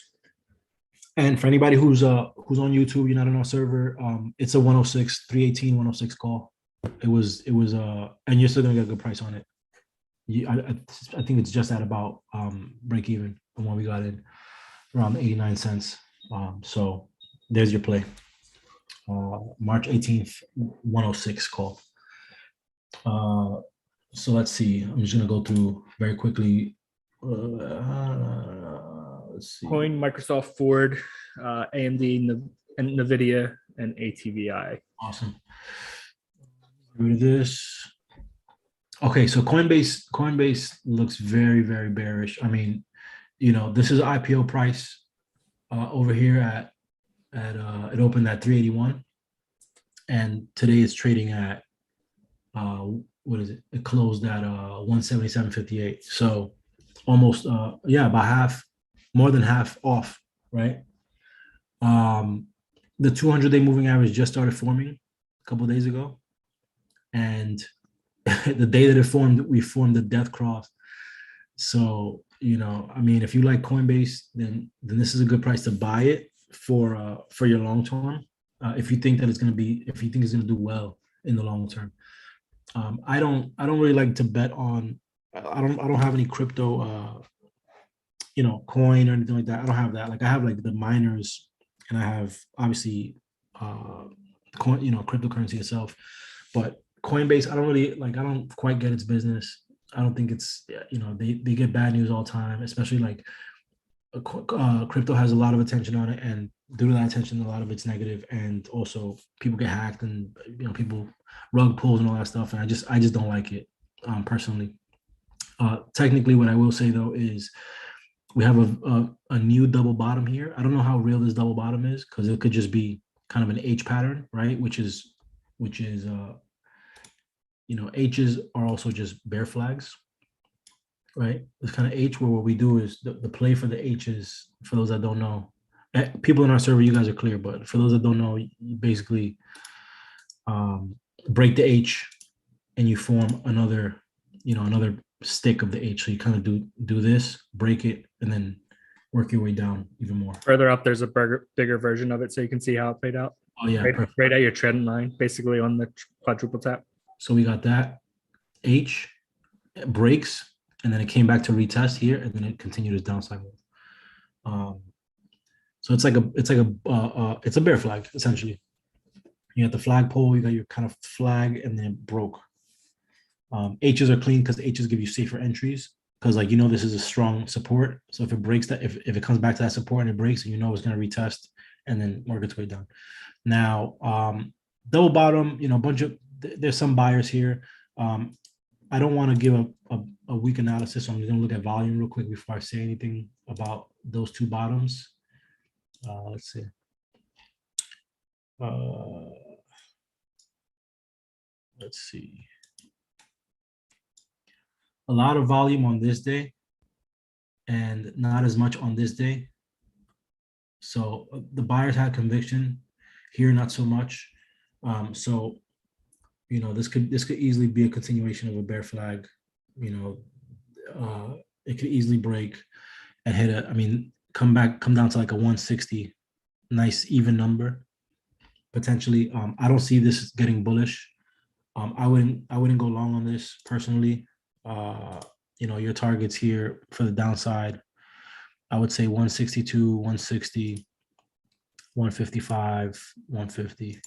And for anybody who's on YouTube, you're not on our server, it's a 106, 318, 106 call. It was, and you're still gonna get a good price on it. I think it's just at about break even from when we got in, around 89 cents. So there's your play. March 18th, 106 call. So let's see. I'm just gonna go through very quickly. Let's see. Coin, Microsoft, Ford, AMD, and NVIDIA, and ATVI. Awesome. Rid of this. Okay, so Coinbase looks very, very bearish. I mean, you know, this is IPO price over here at it opened at 381, and today it's trading at what is it? It closed at 177.58. So almost yeah, about half, more than half off, right? The 200-day moving average just started forming a couple of days ago, and the day that it formed, we formed the death cross. So, you know, I mean, if you like Coinbase, then this is a good price to buy it for your long term. If you think that it's going to be, if you think it's going to do well in the long term. I don't really like to bet on. I don't have any crypto, you know, coin or anything like that. I don't have that. Like I have like the miners, and I have obviously, coin, you know, cryptocurrency itself, but Coinbase, I don't really like. I don't quite get its business. I don't think it's, you know, they get bad news all the time, especially like crypto has a lot of attention on it, and due to that attention, a lot of it's negative, and also people get hacked, and you know, people rug pulls and all that stuff, and I just don't like it personally. Technically, what I will say though is we have a new double bottom here. I don't know how real this double bottom is, because it could just be kind of an H pattern, right? Which is you know, H's are also just bear flags, right? It's kind of H, where what we do is the play for the H's, for those that don't know, people in our server, you guys are clear, but for those that don't know, you basically break the H and you form another, you know, another stick of the H. So you kind of do this, break it, and then work your way down even more. Further up, there's a bigger version of it, so you can see how it played out. Oh yeah, Right, perfect. right at your trend line, basically on the quadruple tap. So we got that H, it breaks, and then it came back to retest here, and then it continued its downside move. So it's a bear flag essentially. You got the flagpole, you got your kind of flag, and then it broke. H's are clean because H's give you safer entries because like this is a strong support. So if it breaks that, if it comes back to that support and it breaks, it's going to retest and then work its way down. Now, double bottom, there's some buyers here. I don't want to give a weak analysis, so I'm just going to look at volume real quick before I say anything about those two bottoms. Let's see. Let's see. A lot of volume on this day and not as much on this day. So the buyers had conviction here, not so much. So this could easily be a continuation of a bear flag. It could easily break and hit come down to like a 160, nice even number potentially. I don't see this getting bullish. I wouldn't go long on this personally. Your targets here for the downside, I would say 162, 160, 155, 150.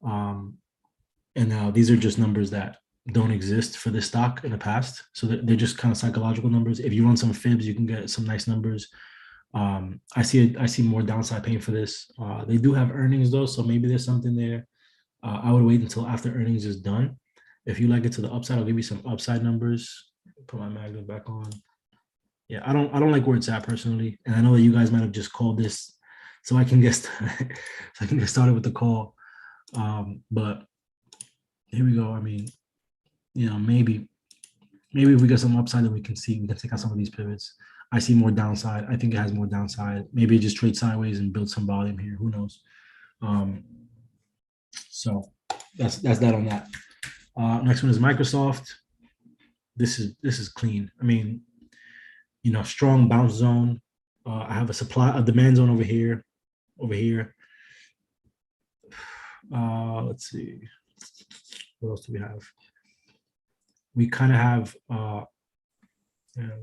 And now these are just numbers that don't exist for this stock in the past. So they're just kind of psychological numbers. If you run some fibs, you can get some nice numbers. I see more downside pain for this. They do have earnings though, so maybe there's something there. I would wait until after earnings is done. If you like it to the upside, I'll give you some upside numbers. Put my magnet back on. Yeah, I don't like where it's at personally, and I know that you guys might have just called this, so I can get started with the call. But here we go. Maybe if we get some upside, then we can take out some of these pivots. I see more downside. I think it has more downside. Maybe it just trade sideways and build some volume here. Who knows? So that's that on that. Next one is Microsoft. This is clean. Strong bounce zone. I have a demand zone over here. Let's see. What else do we have? We kind of have.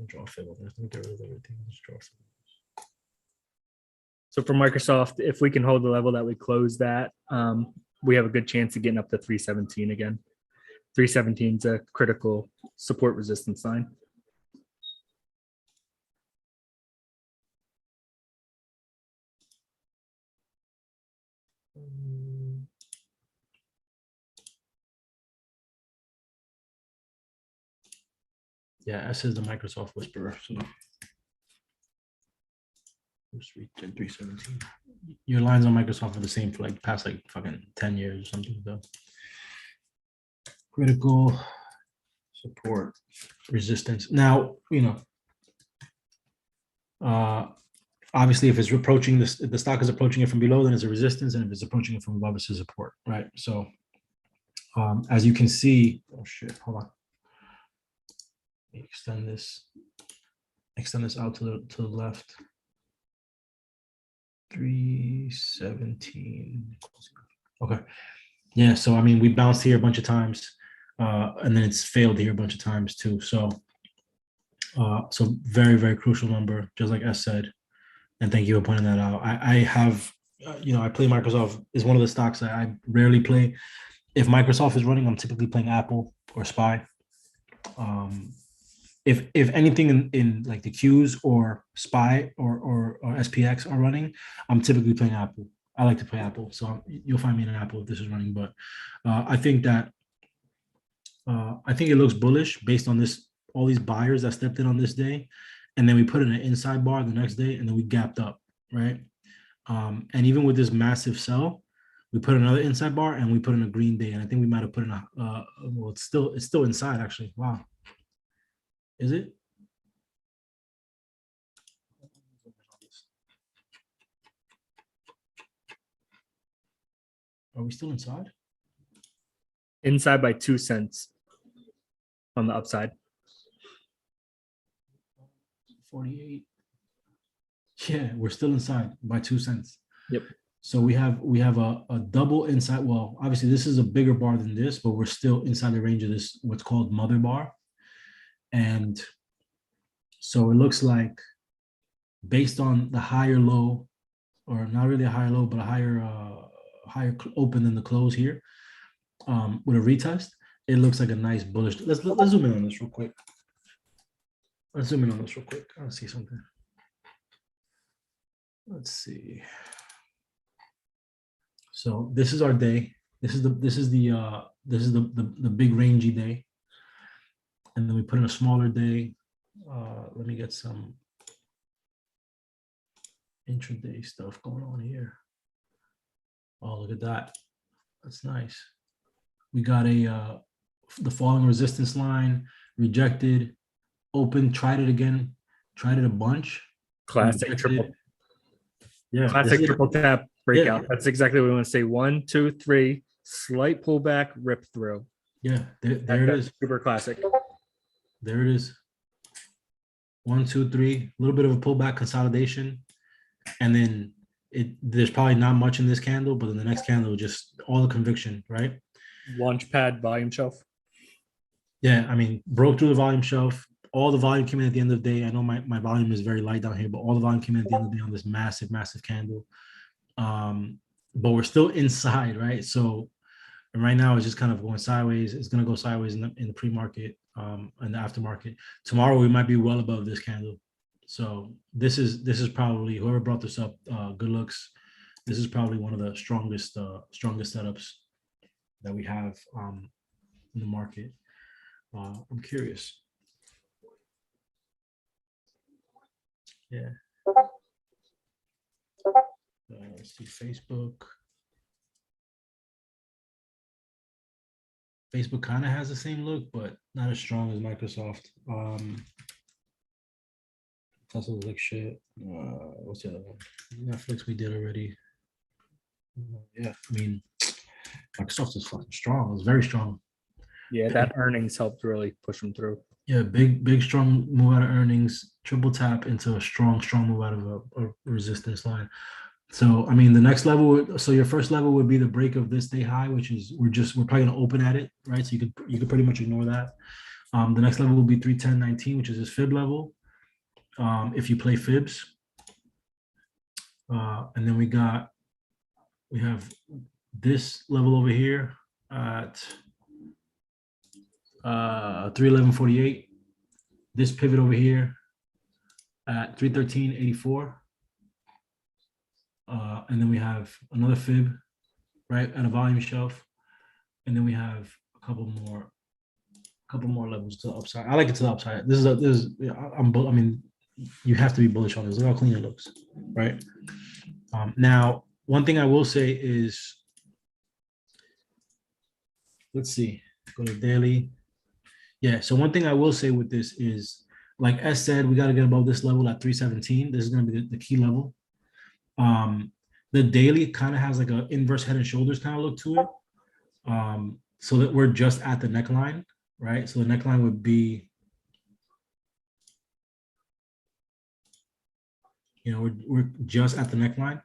Draw a fib on this. Let me get rid of everything. Let's draw a fib. So for Microsoft, if we can hold the level that we closed at, we have a good chance of getting up to 317 again. 317 is a critical support resistance line. Yeah, S is the Microsoft whisperer. So 317. Your lines on Microsoft are the same for like past like fucking 10 years or something though. Critical support resistance. Now, obviously if it's approaching this, if the stock is approaching it from below, then it's a resistance, and if it's approaching it from above, it's a support, right? So as you can see, oh shit, hold on. Extend this out to the left. 317. Okay. Yeah, so we bounced here a bunch of times, and then it's failed here a bunch of times too. So so very, very crucial number, just like S said. And thank you for pointing that out. I have I play Microsoft is one of the stocks that I rarely play. If Microsoft is running, I'm typically playing Apple or SPY. If anything in like the Qs or SPY or SPX are running, I'm typically playing Apple. I like to play Apple, so you'll find me in Apple if this is running. But I think it looks bullish based on all these buyers that stepped in on this day, and then we put in an inside bar the next day, and then we gapped up, right? And even with this massive sell, we put another inside bar and we put in a green day, and I think we might have put in well, it's still inside actually. Wow. Is it? Are we still inside? Inside by 2 cents on the upside. 48. Yeah, we're still inside by 2 cents. Yep. So we have a double inside. Well, obviously this is a bigger bar than this, but we're still inside the range of this, what's called mother bar. And so it looks like based on the higher low, or not really a higher low, but a higher open than the close here, with a retest, it looks like a nice bullish. Let's zoom in on this real quick. I want to see something. Let's see. So this is our day. This is the big rangy day. And then we put in a smaller day. Let me get some intraday stuff going on here. Oh, look at that. That's nice. We got the falling resistance line, rejected, open, tried it again, tried it a bunch. Classic rejected. triple. Yeah. Classic triple tap breakout. That's exactly what we want to say. 1, 2, 3, slight pullback, rip through. Yeah, there it is. Super classic. There it is. 1, 2, 3, a little bit of a pullback consolidation. And then there's probably not much in this candle, but in the next candle, just all the conviction, right? Launchpad volume shelf. Yeah, I mean, broke through the volume shelf. All the volume came in at the end of the day. I know my volume is very light down here, but all the volume came in at the end of the day on this massive, massive candle. But we're still inside, right? So and right now it's just kind of going sideways. It's going to go sideways in the pre-market, and the aftermarket. Tomorrow we might be well above this candle. So this is probably, whoever brought this up, good looks. This is probably one of the strongest setups that we have in the market. I'm curious. Yeah. Let's see, Facebook. Facebook kind of has the same look, but not as strong as Microsoft. Tesla looks like shit. What's the other one? Netflix we did already. Yeah, I mean, Microsoft is fucking strong. It's very strong. Yeah, that earnings helped really push them through. Yeah, big, strong move out of earnings, triple tap into a strong move out of a resistance line. So, I mean, the next level, so your first level would be the break of this day high, which is, we're probably going to open at it, right? So you could pretty much ignore that. The next level will be 310.19, which is this fib level. If you play fibs. And then we have this level over here at 311.48. This pivot over here at 313.84. And then we have another fib, right, at a volume shelf. And then we have a couple more levels to the upside. I like it to the upside. I mean, you have to be bullish on this. Look how clean it looks, right? Now, one thing I will say is, let's see, go to daily. Yeah, so one thing I will say with this is, like S said, we got to get above this level at 317. This is going to be the key level. The daily kind of has like an inverse head and shoulders kind of look to it. So that we're just at the neckline, right? So the neckline would be, you know, we're just at the neckline.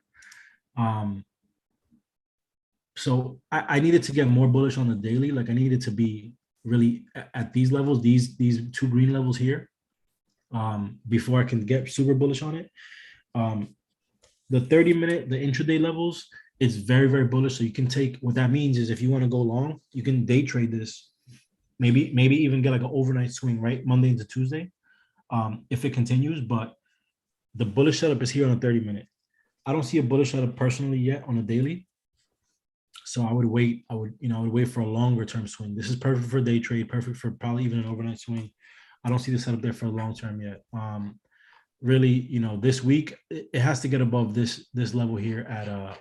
So I needed to get more bullish on the daily. Like I needed to be really at these levels, these two green levels here, before I can get super bullish on it. The 30-minute, the intraday levels, it's very, very bullish. So you can take, what that means is if you want to go long, you can day trade this, maybe even get like an overnight swing, right? Monday into Tuesday, if it continues. But the bullish setup is here on a 30-minute. I don't see a bullish setup personally yet on a daily. So I would wait. I would wait for a longer term swing. This is perfect for day trade, perfect for probably even an overnight swing. I don't see the setup there for a long term yet. Really, you know, this week it has to get above this level here at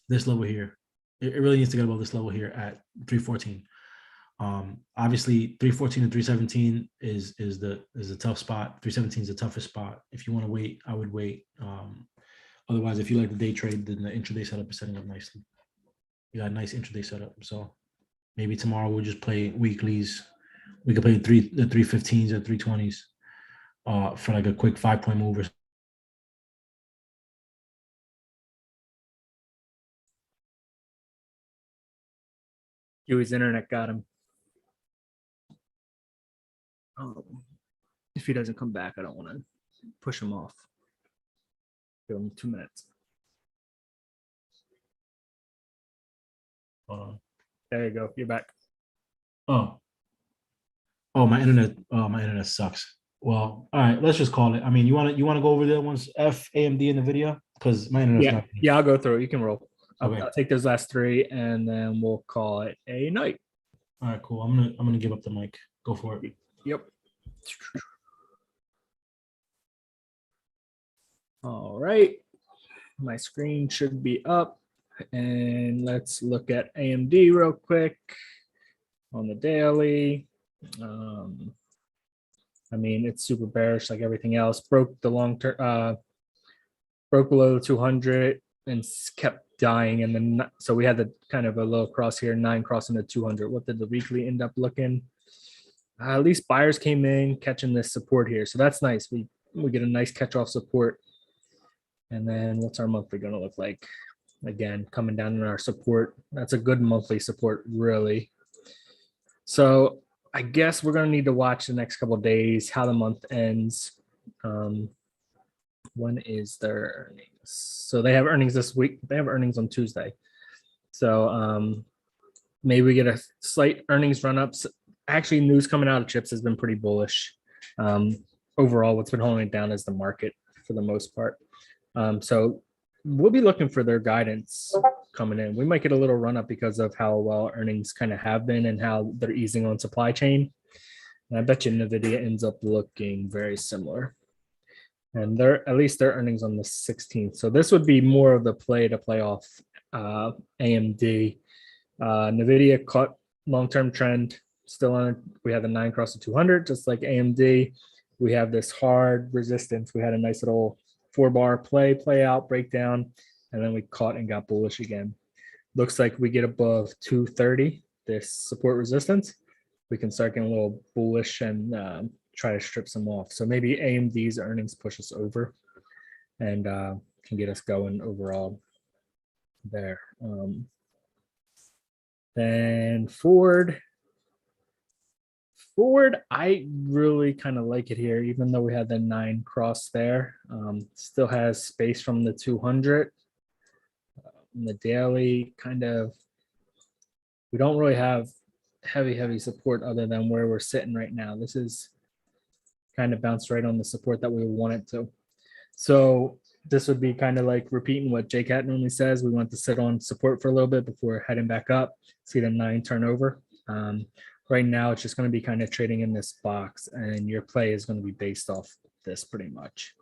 this level here. It really needs to get above this level here at 314. Obviously 314 and 317 is a tough spot. 317 is the toughest spot. If you want to wait, I would wait. Otherwise, if you like the day trade, then the intraday setup is setting up nicely. You got a nice intraday setup. So maybe tomorrow we'll just play weeklies. We could play the 315s or 320s. for like a quick 5-point move. Huey's internet got him. If he doesn't come back, I don't want to push him off. Give him 2 minutes. There you go. You're back. Oh, my internet sucks. Well, all right, let's just call it. I mean, you want to go over there once F AMD in the video, because my internet's not. Yeah, I'll go through it. You can roll. Okay. I'll take those last 3 and then we'll call it a night. All right, cool. I'm gonna give up the mic. Go for it. Yep. All right. My screen should be up. And let's look at AMD real quick on the daily. I mean, it's super bearish like everything else. Broke the long term, broke below the 200 and kept dying. And then, so we had the kind of a low cross here, 9 crossing the 200. What did the weekly end up looking? At least buyers came in catching this support here. So that's nice. We get a nice catch off support. And then what's our monthly going to look like? Again, coming down in our support. That's a good monthly support, really. So I guess we're going to need to watch the next couple of days, how the month ends. When is their earnings? So they have earnings this week. They have earnings on Tuesday. So maybe we get a slight earnings run ups. Actually, news coming out of chips has been pretty bullish. Overall, what's been holding it down is the market for the most part. So we'll be looking for their guidance coming in. We might get a little run up because of how well earnings kind of have been and how they're easing on supply chain. And I bet you NVIDIA ends up looking very similar. And they're at least their earnings on the 16th. So this would be more of the play to play off AMD. NVIDIA caught long-term trend still on. We had the 9 cross the 200, just like AMD. We have this hard resistance. We had a nice little 4-bar play out, breakdown, and then we caught and got bullish again. Looks like we get above 230, this support resistance. We can start getting a little bullish and try to strip some off. So maybe AMD's earnings push us over and can get us going overall there. Then Ford, I really kind of like it here, even though we had the 9 cross there. Still has space from the 200. The daily kind of, we don't really have heavy support other than where we're sitting right now. This is kind of bounced right on the support that we want it to. So this would be kind of like repeating what JCat normally says. We want to sit on support for a little bit before heading back up, see the 9 turn over. Right now, it's just going to be kind of trading in this box, and your play is going to be based off this pretty much.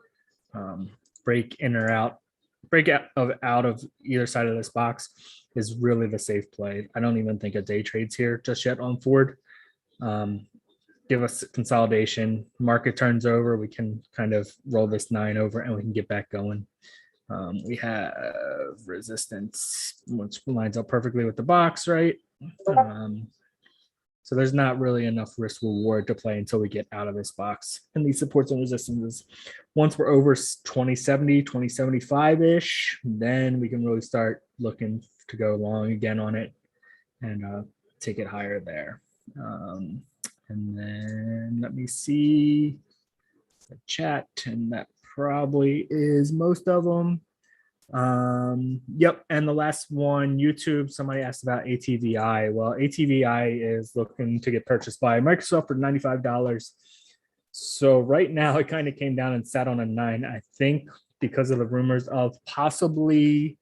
Break in or out, out of either side of this box is really the safe play. I don't even think a day trade's here just yet on Ford. Give us consolidation, market turns over, we can kind of roll this 9 over and we can get back going. We have resistance, which lines up perfectly with the box, right? So there's not really enough risk reward to play until we get out of this box. And these supports and resistances, once we're over 2070, 2075-ish, then we can really start looking to go long again on it and take it higher there. And then let me see the chat, and that probably is most of them. Yep. And the last one, YouTube, somebody asked about ATVI. Well, ATVI is looking to get purchased by Microsoft for $95. So right now it kind of came down and sat on a 9, I think, because of the rumors of possibly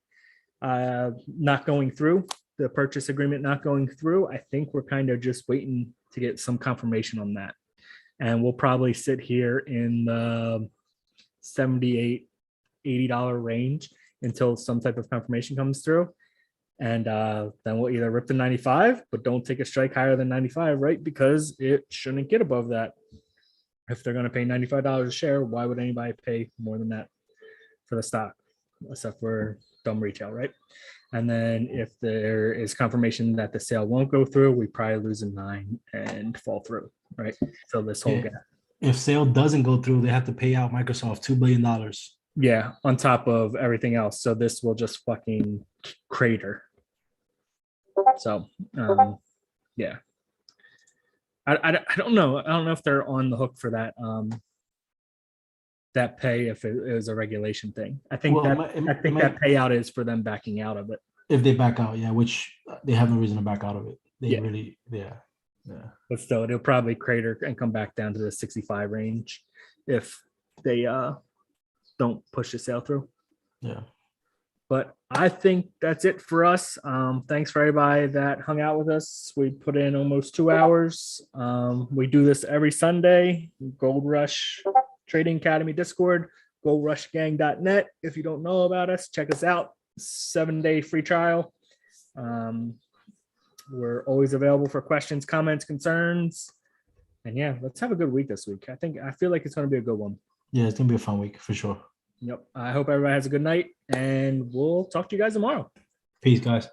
not going through, the purchase agreement not going through. I think we're kind of just waiting to get some confirmation on that. And we'll probably sit here in the $78, $80 range until some type of confirmation comes through. And then we'll either rip the 95, but don't take a strike higher than 95, right? Because it shouldn't get above that. If they're going to pay $95 a share, why would anybody pay more than that for the stock? Except for dumb retail, right? And then if there is confirmation that the sale won't go through, we probably lose a 9 and fall through, right? So this whole gap. if sale doesn't go through, they have to pay out Microsoft $2 billion. Yeah, on top of everything else. So this will just fucking crater. So, yeah. I don't know. I don't know if they're on the hook for that that pay if it was a regulation thing. I think Well, that payout is for them backing out of it. if they back out, yeah, which they have no reason to back out of it. They Yeah. really, yeah. But still, it'll probably crater and come back down to the 65 range if they don't push the sale through. Yeah. But I think that's it for us. Thanks for everybody that hung out with us. We put in almost 2 hours. We do this every Sunday. Gold Rush Trading Academy Discord, goldrushgang.net. If you don't know about us, check us out. 7-day free trial. We're always available for questions, comments, concerns. And yeah, let's have a good week this week. I feel like it's going to be a good one. Yeah, it's gonna be a fun week for sure. Yep. I hope everybody has a good night, and we'll talk to you guys tomorrow. Peace, guys.